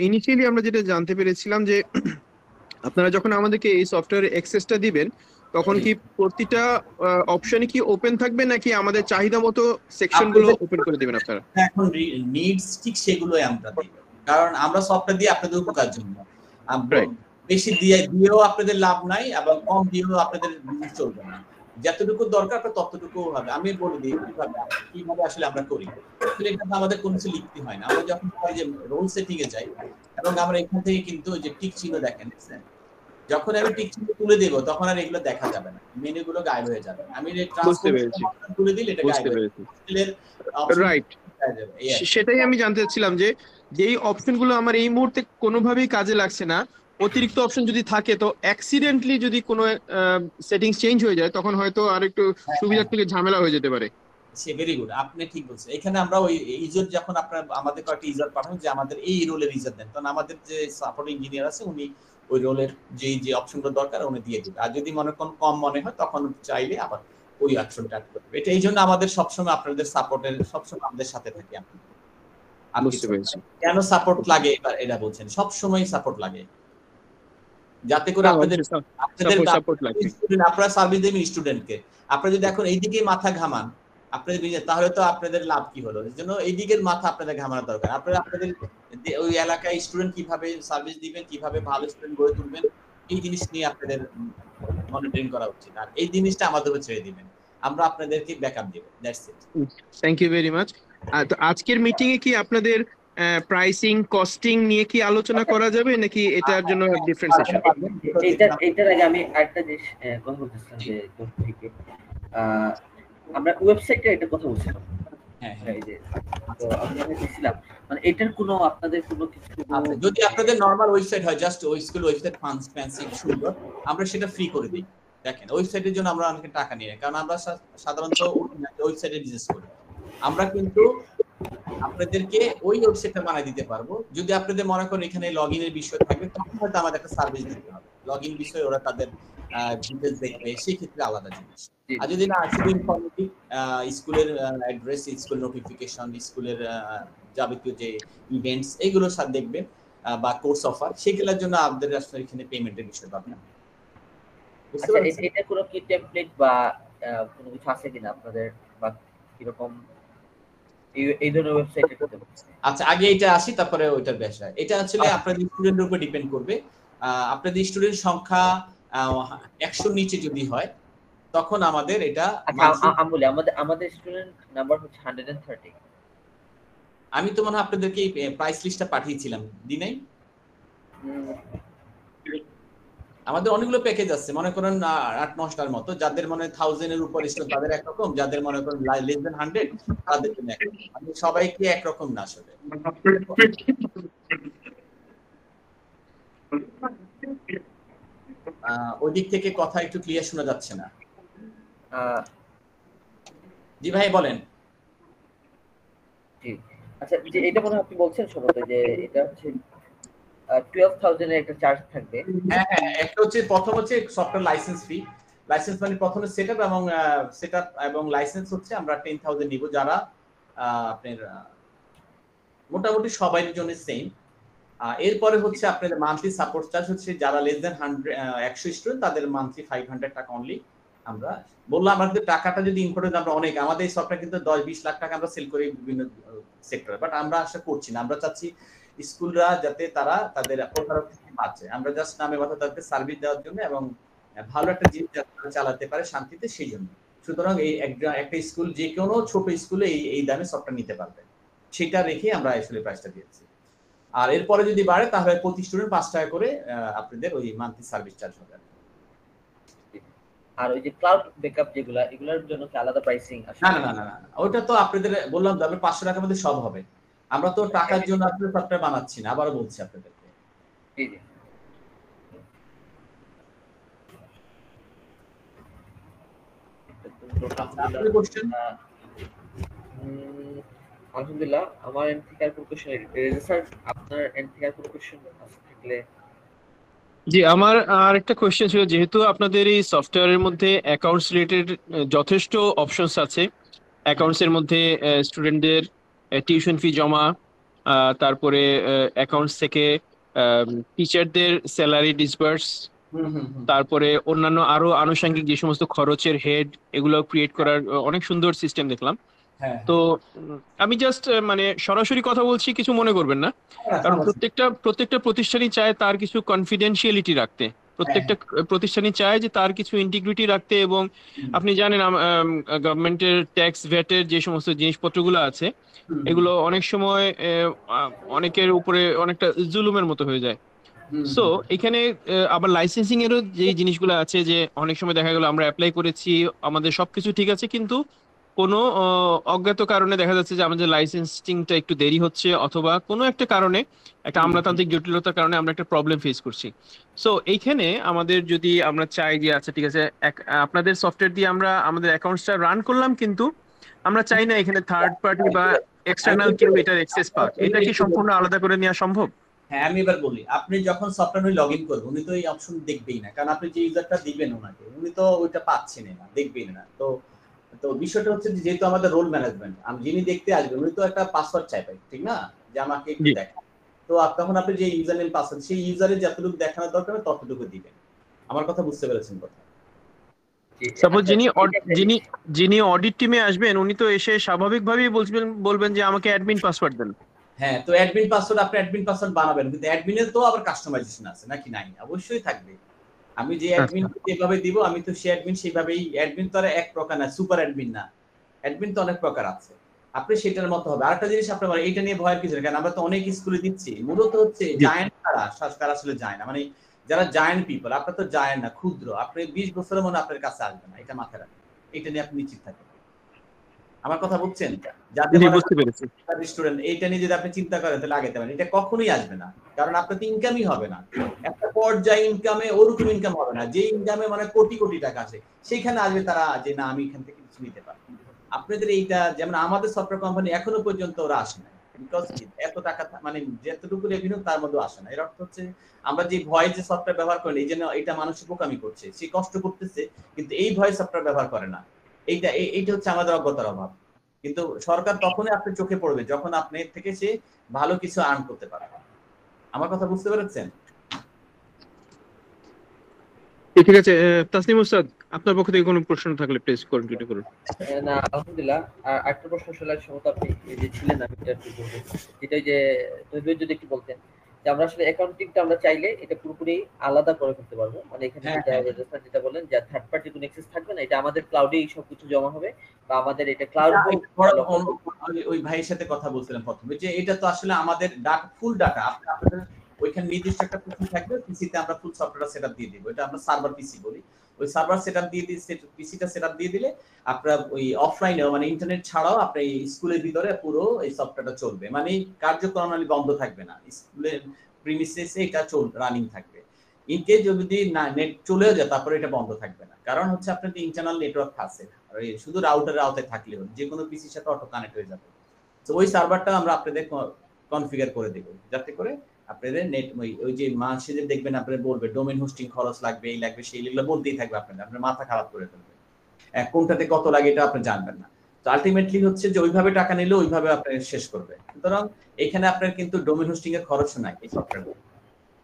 ইনিশিয়ালি আমরা যেটা জানতে পেরেছিলাম যে আপনারা যখন আমাদেরকে এই সফটওয়্যার অ্যাক্সেসটা দিবেন, তখন কি প্রতিটা অপশনে কি ওপেন থাকবে নাকি আমাদের চাহিদা মতো সেকশন গুলো ওপেন করে দিবেন আপনারা? এখন নিডস ঠিক সেগুলোই আমরা দিই, কারণ আমরা সফটওয়্যার দিয়ে আপনাদের উপকার জন্য। বেশি দিয়েও আপনাদের লাভ নাই এবং কম দিয়েও আপনাদের বিজনেস চলবে না। যতটুকু দরকার ততটুকু হবে। আমি বলে দিই কিভাবে আসলে আমরা করি। এটা আমাদের কোনো কিছু লিখতে হয় না। আমরা যখন যে রোল সেটিং এ যাই এবং আমরা এখান থেকে কিন্তু যে টিক চিহ্ন দেখেন, যখন আমি টিক চিহ্ন তুলে দেব তখন আর এগুলো দেখা যাবে না, মেনু গুলো গায়েব হয়ে যাবে। আমি তুলে দিলে এটা গায়েব হয়ে যাবে। রাইট, সেটাই আমি জানতে চাচ্ছিলাম যে যেই অপশন গুলো আমার এই মুহূর্তে কোনোভাবেই কাজে লাগছে না, অতিরিক্ত অপশন যদি থাকে তো অ্যাক্সিডেন্টলি যদি কোনো সেটিংস চেঞ্জ হয়ে যায় তখন হয়তো আর একটু সুবিধার থেকে ঝামেলা হয়ে যেতে পারে। ভেরি গুড, আপনি ঠিক বলছেন। এখানে আমরা ওই ইউজার যখন আপনার আমাদের কয়েকটা ইউজার পাঠান যে আমাদের এই রোলের ইউজার দেন, তখন আমাদের যে সাপোর্ট ইঞ্জিনিয়ার আছে উনি ওই রোলের যে অপশনগুলো দরকার উনি দিয়ে দিবে। আর যদি মনে কোন কম মনে হয় তখন চাইলে আবার ওই অপশনটা অ্যাড করবে। এটা এই জন্য আমাদের সবসময় আপনাদের সাপোর্টের সবসময় আমাদের সাথে থাকি। কেন সাপোর্ট লাগে এবার এটা বলছেন, সবসময় সাপোর্ট লাগে যাতে করে আপনাদের আপনারা সার্ভিস দেবেন স্টুডেন্টকে। আপনারা যদি এখন এইদিকে মাথা ঘামান আপনাদের তাহলে তো আপনাদের লাভ কি হলো? এর জন্য এই দিকের মাথা আপনাদের ঘামানো দরকার। আপনারা আপনাদের ওই এলাকায় স্টুডেন্ট কিভাবে সার্ভিস দিবেন, কিভাবে ভালো স্টুডেন্ট গড়ে তুলবেন, এই জিনিস নিয়ে আপনাদের মনিটরিং করা উচিত। আর এই জিনিসটা আমাদের উপর ছেড়ে দিবেন, আমরা আপনাদেরকে ব্যাকআপ দেব। That's it. Thank you very much. তো আজকের মিটিং এ কি আপনাদের প্রাইসিং কস্টিং নিয়ে কি আলোচনা করা যাবে নাকি এটার জন্য ডিফারেন্ট সেশন? এইটার আগে আমি আরেকটা জিনিস কথা বলতেছিলাম যে থেকে আমরা ওয়েবসাইটে একটা কথা বলছিলাম। হ্যাঁ, এই যে তো আমরা দেখছিলাম মানে এটার কোনো আপনাদের কোনো কিছু যদি আপনাদের নরমাল ওয়েবসাইট হয়, জাস্ট ওই স্কুল ওয়েবসাইট ফ্যান্সি সুন্দর, আমরা সেটা ফ্রি করে দিই। দেখেন ওয়েবসাইটের জন্য আমরা অনেক টাকা নিই, কারণ আমরা সাধারণত ওয়েবসাইটে বিজনেস করি। আমরা কিন্তু আপনাদেরকে ওই ওয়েবসাইটটা বানিয়ে দিতে পারবো। যদি আপনাদের মনে করেন এখানে লগইনের বিষয় থাকবে তখন হয়তো আমাদের একটা সার্ভিস দিতে হবে। লগইন বিষয়ে ওরা তাদের ডিটেইলস দেখবে, সেই ক্ষেত্রে আলাদা জিনিস। আর যদি না শুধু ইনফরমেটিভ স্কুলের অ্যাড্রেস, স্কুল নোটিফিকেশন, স্কুলের যাবতীয় যে ইভেন্টস এগুলো সব দেখবেন বা কোর্স অফার, সেগুলোর জন্য আপনাদের আসলে এখানে পেমেন্টের বিষয় পাবেন। আচ্ছা, এটা কোনো কি টেমপ্লেট বা কোনো কিছু আছে কিনা আপনাদের বা কিরকম এই ধরনের ওয়েবসাইটে করতে পারছে? আচ্ছা, আগে এটা আসি তারপরে ওইটার বিষয়। এটা আসলে আপনাদের স্টুডেন্টের উপর ডিপেন্ড করবে। আপনাদের স্টুডেন্ট সংখ্যা 100 নিচে যদি হয় তখন আমাদের এটা আমি বলি আমাদের স্টুডেন্ট নাম্বার হচ্ছে 130। আমি তো মনে হয় আপনাদেরকে প্রাইস লিস্টটা পাঠিয়েছিলাম, দি নাই? আমাদের অনেকগুলো প্যাকেজ আছে, মনে করেন 8-9টার মতো। যাদের মনে 1000 এর উপর স্টুডেন্ট তাদের একরকম, যাদের মনে করেন লেস দেন 100 তাদের জন্য একরকম। মানে সবাইকে একরকম না আসলে। ওই দিক থেকে কথা একটু ক্লিয়ার শোনা যাচ্ছে না। জি ভাই বলেন। জি আচ্ছা, যে এটা মনে হয় আপনি বলছেন সম্ভবত যে এটা হচ্ছে 12,000 এর একটা চার্জ থাকবে। হ্যাঁ হ্যাঁ, একটা হচ্ছে প্রথম হচ্ছে সফটওয়্যার লাইসেন্স ফি। লাইসেন্স মানে প্রথমে সেটআপ এবং লাইসেন্স হচ্ছে আমরা 10,000 নিব, যারা আপনার মোটামুটি সবার জন্য সেম। এরপরে হচ্ছে আপনাদের মান্থলি সাপোর্ট চার্জ হচ্ছে যারা লেস দেন 100 স্টুডেন্ট তাদের মান্থলি 500 টাকা অনলি। আমরা বললাম আমাদের টাকাটা যদি ইম্পর্টেন্ট, আমরা অনেক, আমাদের এই সফটওয়্যার কিন্তু 10-20 লাখ টাকা আমরা সেল করি বিভিন্ন সেক্টরে, বাট আমরা আশা করছি না। আমরা চাচ্ছি স্কুলরা যাতে তারা তাদের প্রতারক থেকে বাঁচে। আমরা জাস্ট নামে কথা তাদেরকে সার্ভিস দেওয়ার জন্য এবং ভালো একটা জিনিস চালাতে পারে শান্তিতে, সেই জন্য। সুতরাং এই একটা স্কুল যে কোনো ছোট স্কুলে এই দামে সফটওয়্যার নিতে পারবে, সেটা রেখে আমরা আসলে প্রাইসটা দিয়েছি। আর এরপরে যদি বাড়ে তাহলে প্রতি স্টুডেন্ট 5 টাকা করে আপনাদের ওই মান্থলি সার্ভিস চার্জ হবে। আর ওই যে ক্লাউড ব্যাকআপ যেগুলা, এগুলোর জন্য কি আলাদা প্রাইসিং আছে? না না না না, ওটা তো আপনাদের বললাম তো, আপনাদের 500 টাকার মধ্যে সব হবে। আমরা তো টাকার জন্য আসলে সফটওয়্যার বানাচ্ছি না, আবারও বলছি আপনাদেরকে। জি জি। আলহামদুলিল্লাহ, আমার এন্ড থেকে আর কোনো কোশ্চেন নেই। রেজা স্যার, আপনার এন্ড থেকে আর কোনো কোশ্চেন থাকলে? জি, আমার আর একটা কোয়েশ্চেন ছিল, যেহেতু আপনাদের এই সফটওয়্যারের মধ্যে অ্যাকাউন্টস রিলেটেড যথেষ্ট অপশনস আছে। অ্যাকাউন্টস এর মধ্যে স্টুডেন্টদের টিউশন ফি জমা, তারপরে অ্যাকাউন্টস থেকে টিচারদের স্যালারি ডিসবার্স, তারপরে অন্যান্য আরো আনুষঙ্গিক যে সমস্ত খরচের হেড, এগুলো ক্রিয়েট করার অনেক সুন্দর সিস্টেম দেখলাম। তো আমি জাস্ট মানে সরাসরি কথা বলছি, কিছু মনে করবেন না, কারণ প্রত্যেকটা প্রতিষ্ঠানই চায় তার কিছু কনফিডেন্সিয়ালিটি রাখতে। প্রত্যেকটা প্রতিষ্ঠানই চায় যে তার কিছু ইন্টিগ্রিটি রাখতে। এবং আপনি জানেন গভর্নমেন্টের ট্যাক্স ভ্যাটের যে সমস্ত জিনিসপত্রগুলো আছে, এগুলো অনেক সময় অনেকের উপরে অনেকটা জুলুমের মতো হয়ে যায়। সো এখানে আবার লাইসেন্সিং এরও যে জিনিসগুলো আছে, যে অনেক সময় দেখা গেল আমরা অ্যাপ্লাই করেছি, আমাদের সবকিছু ঠিক আছে, কিন্তু কোনো অজ্ঞাত কারণে দেখা যাচ্ছে যে আমাদের লাইসেন্সিংটা একটু দেরি হচ্ছে, অথবা কোনো একটা কারণে, একটা আমলাতান্ত্রিক জটিলতার কারণে আমরা একটা প্রবলেম ফেস করছি। সো এইখানে আমাদের যদি আমরা চাই যে আচ্ছা ঠিক আছে, আপনাদের সফটওয়্যার দিয়ে আমরা আমাদের অ্যাকাউন্টসটা রান করলাম, কিন্তু আমরা চাই না এখানে থার্ড পার্টি বা এক্সটার্নাল কেউ এটার অ্যাক্সেস পাক, এটা কি সম্পূর্ণ আলাদা করে নেওয়া সম্ভব? হ্যাঁ, আমি এবার বলি, আপনি যখন সফটওয়্যার লগ ইন করবেন, উনি তো এই অপশন দেখবেই না, কারণ আপনি যে ইউজারটা দিবেন ওনাকে, উনি তো ওইটা পাচ্ছেন না, দেখবেন না। তো বিষয়টা হচ্ছে যে যেহেতু আমাদের রোল ম্যানেজমেন্ট, আমি যিনি দেখতে আসবেন উনি তো একটা পাসওয়ার্ড চাইবেন, ঠিক না, যে আমাকে একটু দেখান। তো তখন আপনি যে ইউজার নেম পাসওয়ার্ড, সেই ইউজারের যতটুকু দেখানোর দরকার ততটুকু দিবেন। আমার কথা বুঝতে পেরেছেন কথা? সাপোজ যিনি অডিট টিমে আসবেন, উনি তো এসে স্বাভাবিকভাবেই বলবেন যে আমাকে অ্যাডমিন পাসওয়ার্ড দেন। হ্যাঁ, তো অ্যাডমিন পাসওয়ার্ড, আপনি অ্যাডমিন পাসওয়ার্ড বানাবেন, কিন্তু অ্যাডমিনের তো আবার কাস্টমাইজেশন আছে নাকি? নাই, অবশ্যই থাকবে। আমি যে অ্যাডমিন যেভাবে দিব, আমি তো সেই অ্যাডমিন সেইভাবেই। অ্যাডমিন তো আর এক প্রকার না, সুপার অ্যাডমিন না, অ্যাডমিন তো অনেক প্রকার আছে। আপনি সেটার মতো হবে। আরেকটা জিনিস আপনার এইটা নিয়ে ভয়ের কিছু নেই, কারণ আমরা তো অনেক স্কুলে দিচ্ছি। মূলত হচ্ছে জায়ান্ট তারা আসলে যায় না, মানে যারা জায়ান্ট পিপল, আপনার তো জায়ান্ট না, ক্ষুদ্র। আপনি 20 বছরের মনে আপনার কাছে আসবে না, এটা মাথায় রাখবেন। এটা নিয়ে আপনি নিশ্চিত থাকেন। আমার কথা বুঝছেন? যাদের স্টুডেন্ট, এইটা নিয়ে যদি আপনি চিন্তা করেন তাহলে আগে যাবেন, এটা কখনোই আসবে না, কারণ আপনার তো ইনকামই হবে না। একটা পর্যায়ে ইনকামে ওরকম ইনকাম হবে না, যে ইনকামে মানে কোটি কোটি টাকা আসে, সেইখানে আসবে তারা যে না, আমি এখান থেকে কিছু নিতে পারি। আপনাদের এইটা যেমন আমাদের সফটওয়্যার কোম্পানি এখনো পর্যন্ত ওরা আসে না, বিকজ এত টাকা মানে যতটুকু রেভিনিউ তার মধ্যে আসে না। এর অর্থ হচ্ছে আমরা যে ভয় যে সফটওয়্যার ব্যবহার করি, এই জন্য এটা মানুষের বোকামি করছে, সে কষ্ট করতেছে, কিন্তু এই ভয় সফটওয়্যার ব্যবহার করে না। এইটা হচ্ছে আমাদের অজ্ঞতার অভাব। কিন্তু সরকার তখনই আপনার চোখে পড়বে যখন আপনি থেকে সে ভালো কিছু আর্ন করতে পারবে। আমার কথা বুঝতে পেরেছেন? ঠিক আছে, তাসনিম উস্তাদ, আপনার পক্ষ থেকে কোনো প্রশ্ন থাকলে প্লিজ কন্টিনিউ করুন। না, আলহামদুলিল্লাহ। আর একটা প্রশ্ন আসলে সম্ভবত আপনি যে ছিলেন, আমি এটা একটু বলবো, যেটা যে যদি একটু বলতেন যে আমরা আসলে অ্যাকাউন্টিংটা আমরা চাইলে এটা পুরোপুরি আলাদা করে করতে পারবো, মানে এখানে যেটা বলেন যে থার্ড পার্টি কোনো অ্যাক্সেস থাকবে না, এটা আমাদের ক্লাউডেই সবকিছু জমা হবে, বা আমাদের এটা ক্লাউড। ওই ভাইয়ের সাথে কথা বলছিলাম প্রথমে, যে এটা তো আসলে আমাদের ডাটা, ফুল ডাটা, আপনাদের ওইখানে নির্দিষ্ট একটা পিসি থাকবে, পিসিতে আমরা ফুল সফটওয়্যার সেটআপ দিয়ে দিব, এটা আমরা সার্ভার পিসি বলি। ওই সার্ভার সেটআপ দিয়ে পিসিটা সেটআপ দিয়ে দিলে আপনার ওই অফলাইনে মানে ইন্টারনেট ছাড়াও আপনার এই স্কুলের ভিতরে পুরো এই সফটওয়্যারটা চলবে, মানে কার্যপ্রণালী বন্ধ থাকবে না, স্কুলের প্রিমিসেসে এটা রানিং থাকবে। ইন কেস যদি না নেট চলেও যায় তারপরে এটা বন্ধ থাকবে না, কারণ হচ্ছে আপনার যে ইন্টারনাল নেটওয়ার্ক আছে আর শুধু রাউটারের আওতায় থাকলে হবে, যে কোনো পিসির সাথে অটো কানেক্ট হয়ে যাবে। তো ওই সার্ভারটা আমরা আপনাদের কনফিগার করে দেব, যাতে করে আপনাদের নেট ওই যে মাসে যে দেখবেন আপনাদের বলবে ডোমেইন হোস্টিং খরচ লাগবে, এই লাগবে সেই এগুলো বলতেই থাকবে আপনার মাথা খারাপ করে ফেলবে, কোনটাতে কত লাগে এটা আপনি জানবেন না। তো আলটিমেটলি হচ্ছে যে ওইভাবে টাকা নিলে ওইভাবে আপনি শেষ করবে। সুতরাং এখানে আপনার কিন্তু ডোমেইন হোস্টিং এর খরচ নাই এই সফটওয়্যার,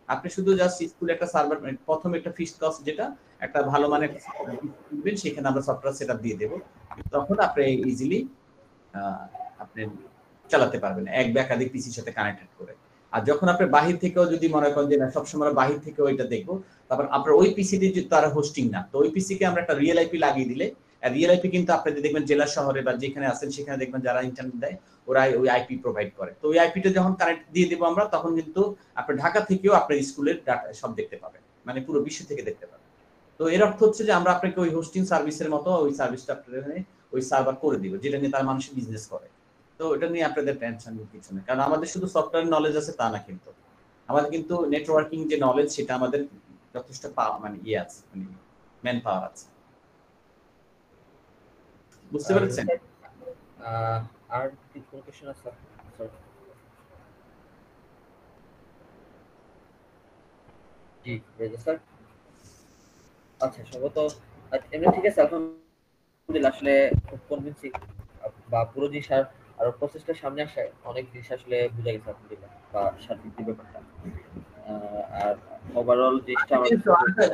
আপনি শুধু জাস্ট স্কুলে একটা সার্ভার প্রথম একটা ফিক্সড কস্ট যেটা একটা ভালো মানের কিনবেন, সেখানে আমরা সফটওয়্যার সেটআপ দিয়ে দেব, তখন আপনি ইজিলি আপনি চালাতে পারবেন এক বা একাধিক পিসির সাথে কানেক্টেড করে। আর যখন আপনি বাহির থেকেও যদি মনে করেন যে না সবসময় বাহির থেকেও এটা দেখবো, তারপর আপনার ওই পিসিটি তারা হোস্টিং না, তো ওই পিসিকে আমরা একটা রিয়েল আইপি লাগিয়ে দিলে, রিয়েল আইপি কিন্তু আপনাদের দেখবেন জেলা শহরে বা যেখানে আছেন সেখানে দেখবেন যারা ইন্টারনেট দেয় ওরা ওই আইপি প্রোভাইড করে। তো ওই আইপিটা যখন কানেক্ট দিয়ে দেবো আমরা, তখন কিন্তু আপনার ঢাকা থেকেও আপনার স্কুলের ডাটা সব দেখতে পাবেন, মানে পুরো বিশ্ব থেকে দেখতে পাবেন। তো এর অর্থ হচ্ছে যে আমরা আপনাকে ওই হোস্টিং সার্ভিসের মতো ওই সার্ভিসটা আপনাদের ওই সার্ভার করে দিব, যেটা নিয়ে তার মানুষ বিজনেস করে। তো এটা নিয়ে আপনাদের টেনশন কিছু নেই, কারণ আমাদের শুধু সফটওয়্যার নলেজ আছে তা না, কিন্তু আমাদের কিন্তু নেটওয়ার্কিং যে নলেজ সেটা আমাদের যথেষ্ট মানে ইয়ে আছে, মানে ম্যান পাওয়ার আছে। বুঝতে পেরেছেন? আর কি কোনো কোশ্চেন আছে স্যার? জি রেজা স্যার। আচ্ছা সম্ভবত এমনি ঠিক আছে, আলহামদুলিল্লাহ আসলে খুব কনভিন্সিং বা পুরো জিনিস আর প্রসেসটা সামনে আসে অনেক জিনিস আসলে বুঝা গেছে আলহামদুলিল্লাহ, বা সার্বিক ব্যাপারটা আর ওভারঅল জিনিসটা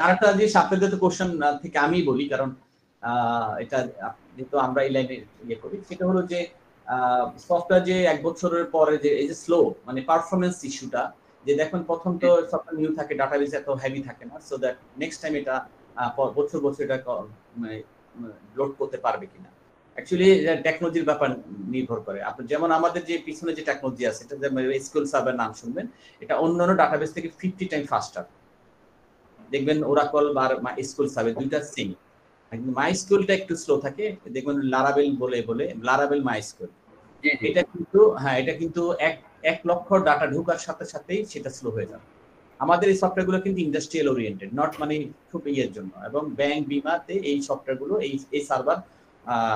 আরেকটা জিনিস আপনাদের তো কোশ্চেন থেকে আমি বলি, কারণ এটা যেহেতু আমরা এই লাইনে ইয়ে করি, সেটা হলো যে সফটওয়্যার যে এক বছরের পরে যে এই যে স্লো মানে পারফরমেন্স ইস্যুটা, যে দেখুন প্রথম তো সফটওয়্যার নিউ থাকে, ডাটাবেস এত হেভি থাকে না, সো দ্যাট নেক্সট টাইম এটা বছর বছর এটা লোড করতে পারবে কিনা। অ্যাকচুয়ালি টেকনোলজির ব্যাপার নির্ভর করে। আপনি যেমন আমাদের যে পিছনে যে টেকনোলজি আছে, এটা এসকিউএল সার্ভার নাম শুনবেন, এটা অন্যান্য ডাটাবেস থেকে 50 টাইম ফাস্টার। দেখবেন ওরাকল আর এসকিউএল সার্ভার দুইটা সেম, মাইস্কুলটা একটু স্লো থাকে, দেখবেন লারাবেল বলে লারাবেল মাইস্কুল, এটা কিন্তু এটা কিন্তু এক লক্ষ ডাটা ঢোকার সাথে সাথেই সেটা স্লো হয়ে যাবে। আমাদের এই সফটওয়্যারগুলো কিন্তু ইন্ডাস্ট্রিয়াল ওরিয়েন্টেড, নট মানে খুব ইয়ের জন্য, এবং ব্যাংক বিমাতে এই সফটওয়্যারগুলো এই সার্ভার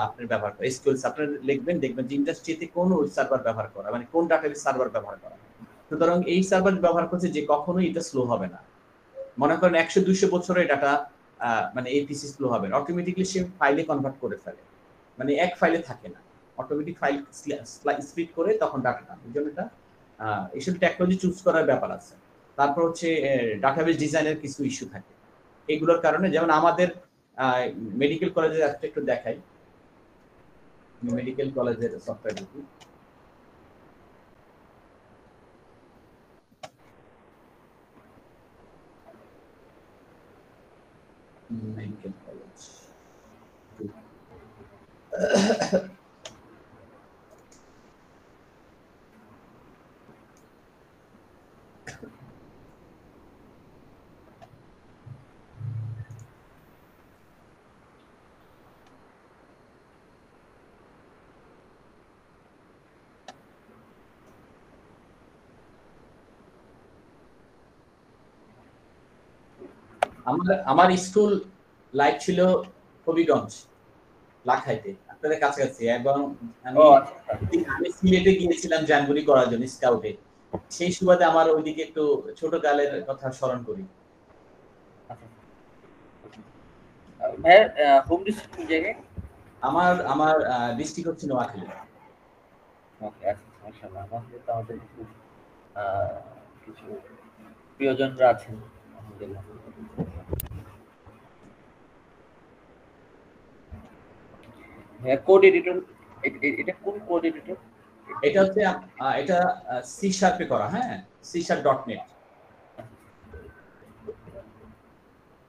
আপনার ব্যবহার করে। এসকিউএল আপনারা লিখবেন, দেখবেন যে ইন্ডাস্ট্রিতে কোন ওই সার্ভার ব্যবহার করা, মানে কোন ডাটাবেস সার্ভার ব্যবহার করা। সুতরাং এই সার্ভার ব্যবহার করছে যে কখনোই এটা স্লো হবে না। মনে করেন 100-200 বছরের ডাটা মানে এই পিসি স্লো হবে না, অটোমেটিক্যালি সে ফাইলে কনভার্ট করে ফেলে, মানে এক ফাইলে থাকে না, অটোমেটিক ফাইল স্প্লিট করে তখন ডাটাটা। এই জন্য এটা এইসব টেকনোলজি চুজ করার ব্যাপার আছে। তারপর হচ্ছে ডাটাবেস ডিজাইনের কিছু ইস্যু থাকে, এগুলোর কারণে। যেমন আমাদের মেডিকেল কলেজে একটু দেখাই, মেডিকেল কলেজের সফটওয়্যার দেখি। মেডিকেল কলেজ আমার স্কুল লাইফ ছিল হবিগঞ্জ লাখাইতে, আপনাদের কাছাকাছি, এবং আমি সিলেটে গিয়েছিলাম জানুয়ারি করার জন্য স্কাউটে। সেই সুবাদে আমার ওইদিকে একটু ছোট কালের কথা স্মরণ করি। হোম ডিস্ট্রিক্ট কোন জায়গায়? আমার ডিস্ট্রিক্ট হচ্ছে নোয়াখালী। ওকে, আচ্ছা মাশাআল্লাহ। আমাদের তো আমাদের কিছু প্রিয়জনরা আছেন আলহামদুলিল্লাহ। কোড এডিটর, এটা কোন কোড এডিটর? এটা হচ্ছে এটা সি শার্পে করা, হ্যাঁ C#.net।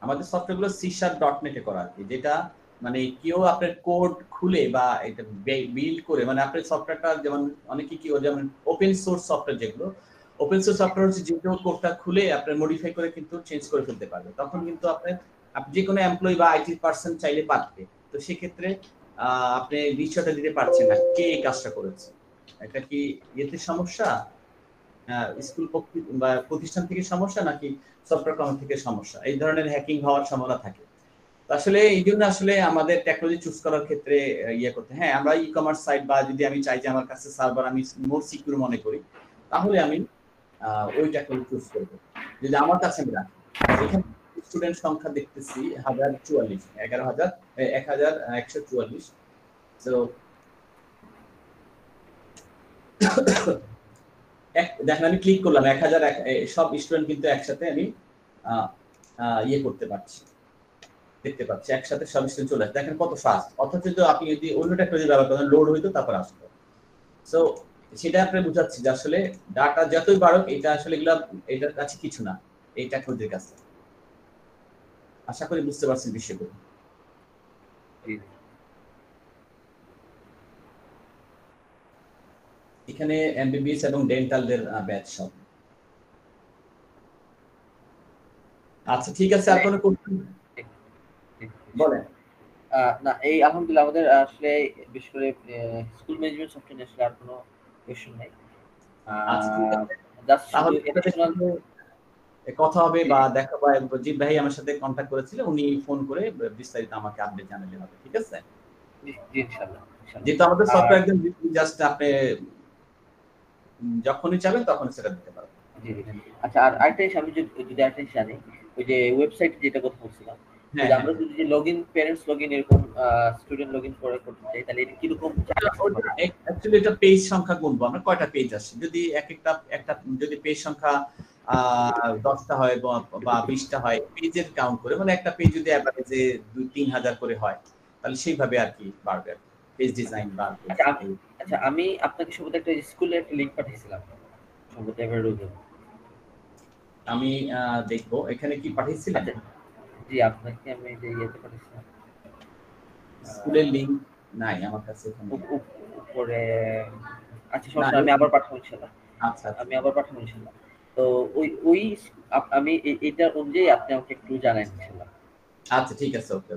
আমাদের সফটওয়্যারগুলো C#.net এ করা আর কি, যেটা মানে কেউ আপনার কোড খুলে বা এটা বিল্ড করে, মানে আপনার সফটওয়্যারটা যেমন অনেকে কি যেমন ওপেন সোর্স সফটওয়্যার যেগুলো ওপেন সোর্স সফটওয়্যার হচ্ছে যে কেউ কোডটা খুলে আপনার মডিফাই করে কিন্তু চেঞ্জ করে ফেলতে পারবে, তখন কিন্তু আপনি যে কোনো এমপ্লয়ি বা আইটি পার্সন চাইলে পারবে। তো সেক্ষেত্রে আপনি নিশ্চয়তা দিতে পারছেন না কে এই কাজটা করেছে। এটা কি ইয়েতে সমস্যা, স্কুল বা প্রতিষ্ঠান থেকে সমস্যা, নাকি সফটওয়্যার কোম্পানি থেকে সমস্যা? এই ধরনের হ্যাকিং হওয়ার সম্ভাবনা থাকে। তো আসলে এই জন্য আসলে আমাদের টেকনোলজি চুজ করার ক্ষেত্রে ইয়ে করতে, হ্যাঁ আমরা ই কমার্স সাইট বা যদি আমি চাই যে আমার কাছে সার্ভার আমি মোর সিকিউর মনে করি, তাহলে আমি ওই টেকনোলজি চুজ করব। যদি আমার কাছে আমি রাখি, এখানে স্টুডেন্ট সংখ্যা দেখতেছি 1044, 11,144। তো দেখেন আমি ক্লিক করলাম 1000, সব স্টুডেন্ট কিন্তু একসাথে আমি ইয়ে করতে পারছি, দেখতে পাচ্ছি একসাথে সব স্টুডেন্ট চলে আসছে। দেখেন কত ফাস্ট। অথচ যদি আপনি যদি অন্য টেকনোলজি ব্যবহার করেন, লোড হইতো তারপর আসতো। সো সেটা আপনি বুঝাচ্ছি যে আসলে ডাটা যতই বাড়ুক, এটা আসলে এগুলা এটার কাছে কিছু না, এই টেকনোলজির কাছে। আশা করি বুঝতে পারছেন বিষয়গুলো। এখানে এমবিবিএস এবং ডেন্টালদের ব্যাচ সব। আচ্ছা ঠিক আছে, আর কোনো কোশ্চেন বলেন? না, এই আলহামদুলিল্লাহ আমাদের আসলে বিশেষ করে স্কুল ম্যানেজমেন্ট সফটওয়্যার আসলে আর কোনো কোয়েশ্চেন নাই। আচ্ছা ঠিক আছে, জাস্ট শুধু তাহলে এডিশনাল কথা হবে বা দেখা বা জিৎ ভাই আমার সাথে কন্ট্যাক্ট করেছিল, উনি ফোন করে বিস্তারিত আমাকে আপডেট জানালে হবে। ঠিক আছে, জি ইনশাআল্লাহ যেহেতু আমাদের সফটওয়্যার একদম জাস্ট আপনি যখনই চাবেন তখনই সেটা দিতে পারবেন। জি জি। আচ্ছা, আর আরেকটা জিনিস আমি যদি আরেকটা জিনিস জানি, ওই যে ওয়েবসাইট যেটা কথা বলছিলাম, হ্যাঁ যে আমরা যদি যে লগইন প্যারেন্টস লগইন এরকম স্টুডেন্ট লগইন করে করতে চাই, তাহলে এটা কিরকম অ্যাকচুয়ালি এটা পেজ সংখ্যা গুনবো আমরা, কয়টা পেজ আসে। যদি একটা যদি পেজ সংখ্যা 10টা হয় বা 20টা হয়, পেজের কাউন্ট করে, মানে একটা পেজ যদি এভারেজে 2-3 হাজার করে হয়, তাহলে সেইভাবে আর কি বাড়বে পেজ ডিজাইন বা পেজ। আচ্ছা, আমি আপনাকে সম্ভবত একটা স্কুলের একটা লিংক পাঠিয়েছিলাম সম্ভবত এভারডোজে। আমি দেখবো এখানে কি পাঠিয়েছিলেন। জি, আপনাকে আমি যে ইয়েতে পাঠিয়েছিলাম, স্কুলের লিংক নাই আমার কাছে এখানে। উপরে। আচ্ছা না, সমস্যা, আমি আবার পাঠাবো ইনশাআল্লাহ। আচ্ছা আমি আবার পাঠাবো ইনশাআল্লাহ। তো ওই আমি এটা অনুযায়ী আপনি আমাকে একটু জানান ইনশাআল্লাহ। আচ্ছা ঠিক আছে, ওকে।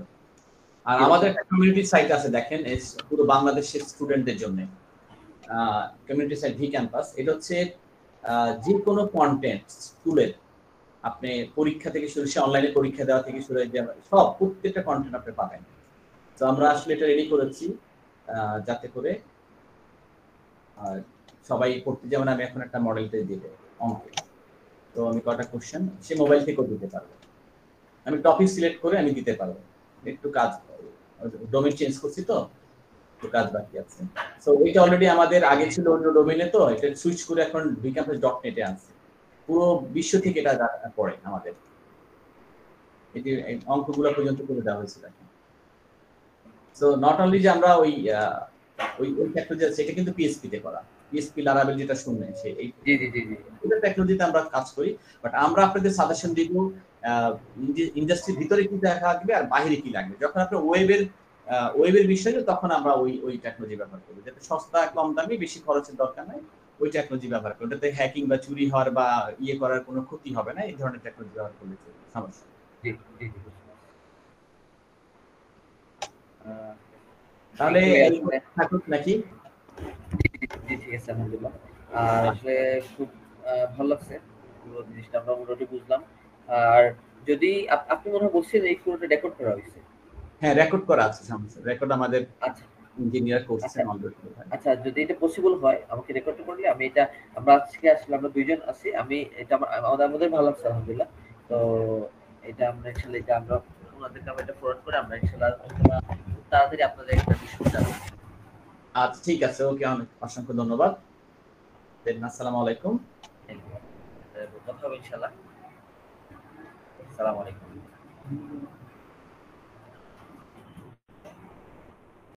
আর আমাদের একটা কমিউনিটি সাইট আছে, দেখেন পুরো বাংলাদেশের স্টুডেন্টদের জন্য কমিউনিটি সাইট ভি ক্যাম্পাস। এটা হচ্ছে যে কোনো কন্টেন্ট স্কুলের, আপনি পরীক্ষা থেকে শুরু, অনলাইনে পরীক্ষা দেওয়া থেকে শুরু হয়ে সব প্রত্যেকটা কন্টেন্ট আপনি পাবেন। তো আমরা আসলে এটা রেডি করেছি যাতে করে সবাই পড়তে, যেমন আমি এখন একটা মডেলটা দিব অঙ্কে, তো আমি কটা কোশ্চেন সে মোবাইল থেকেও দিতে পারবো, আমি টপিক সিলেক্ট করে আমি দিতে পারবো। একটু কাজ, ডোমেইন চেঞ্জ করছি তো একটু কাজ বাকি আছে। সো এটা অলরেডি আমাদের আগে ছিল অন্য ডোমেইনে, তো এটা সুইচ করে এখন vcampus.net এ আছে। পুরো বিশ্ব থেকে এটা পড়ে আমাদের, এটি অঙ্কগুলো পর্যন্ত করে দেওয়া হয়েছিল এখন। সো নট অনলি যে আমরা ওই টেকনোলজি আছে, এটা কিন্তু পিএইচপি তে করা, পিএইচপি লারাবেল যেটা শুনলেন সেই জি জি জি জি, এটা টেকনোলজিতে আমরা কাজ করি। বাট আমরা আপনাদের সাজেশন দিব ইন্ডাস্ট্রির ভিতরে কি দেখা লাগবে আর বাইরে কি লাগবে। যখন আপনি ওয়েবের বিষয়ে, তখন আমরা ওই টেকনোলজি ব্যবহার করি, যাতে সস্তা কম দামি বেশি খরচের দরকার নাই, ওই টেকনোলজি ব্যবহার করি, ওটাতে হ্যাকিং বা চুরি হওয়ার বা ইয়ে করার কোনো ক্ষতি হবে না। এই ধরনের টেকনোলজি ব্যবহার করলে সমস্যা। জি জি জি। তাহলে থাকুক নাকি? জি ঠিক আছে, আলহামদুলিল্লাহ। আর আসলে খুব ভালো লাগছে পুরো জিনিসটা, আমরা মোটামুটি বুঝলাম। আর যদি আপনি মনে হয় বলছেন এই পুরোটা রেকর্ড করা হয়েছে। হ্যাঁ, রেকর্ড করা আছে, সমস্যা রেকর্ড আমাদের আচ্ছা ইঞ্জিনিয়ার করছেন আচ্ছা অলরেডি। আচ্ছা, যদি এটা পসিবল হয় আমাকে রেকর্ড করলে আমি এটা, আমরা আজকে আসলে আমরা দুইজন আছি, আমি এটা আমাদের ভালো লাগছে আলহামদুলিল্লাহ। তো এটা আমরা ইনশাআল্লাহ এটা আমরা ওনাদেরকে আমরা এটা ফরওয়ার্ড করে আমরা ইনশাআল্লাহ খুব তাড়াতাড়ি আপনাদের একটা বিষয় জানাবো। আচ্ছা ঠিক আছে, ওকে, অনেক অসংখ্য ধন্যবাদ। আসসালামু আলাইকুম। কথা হবে ইনশাআল্লাহ। আসসালামু আলাইকুম।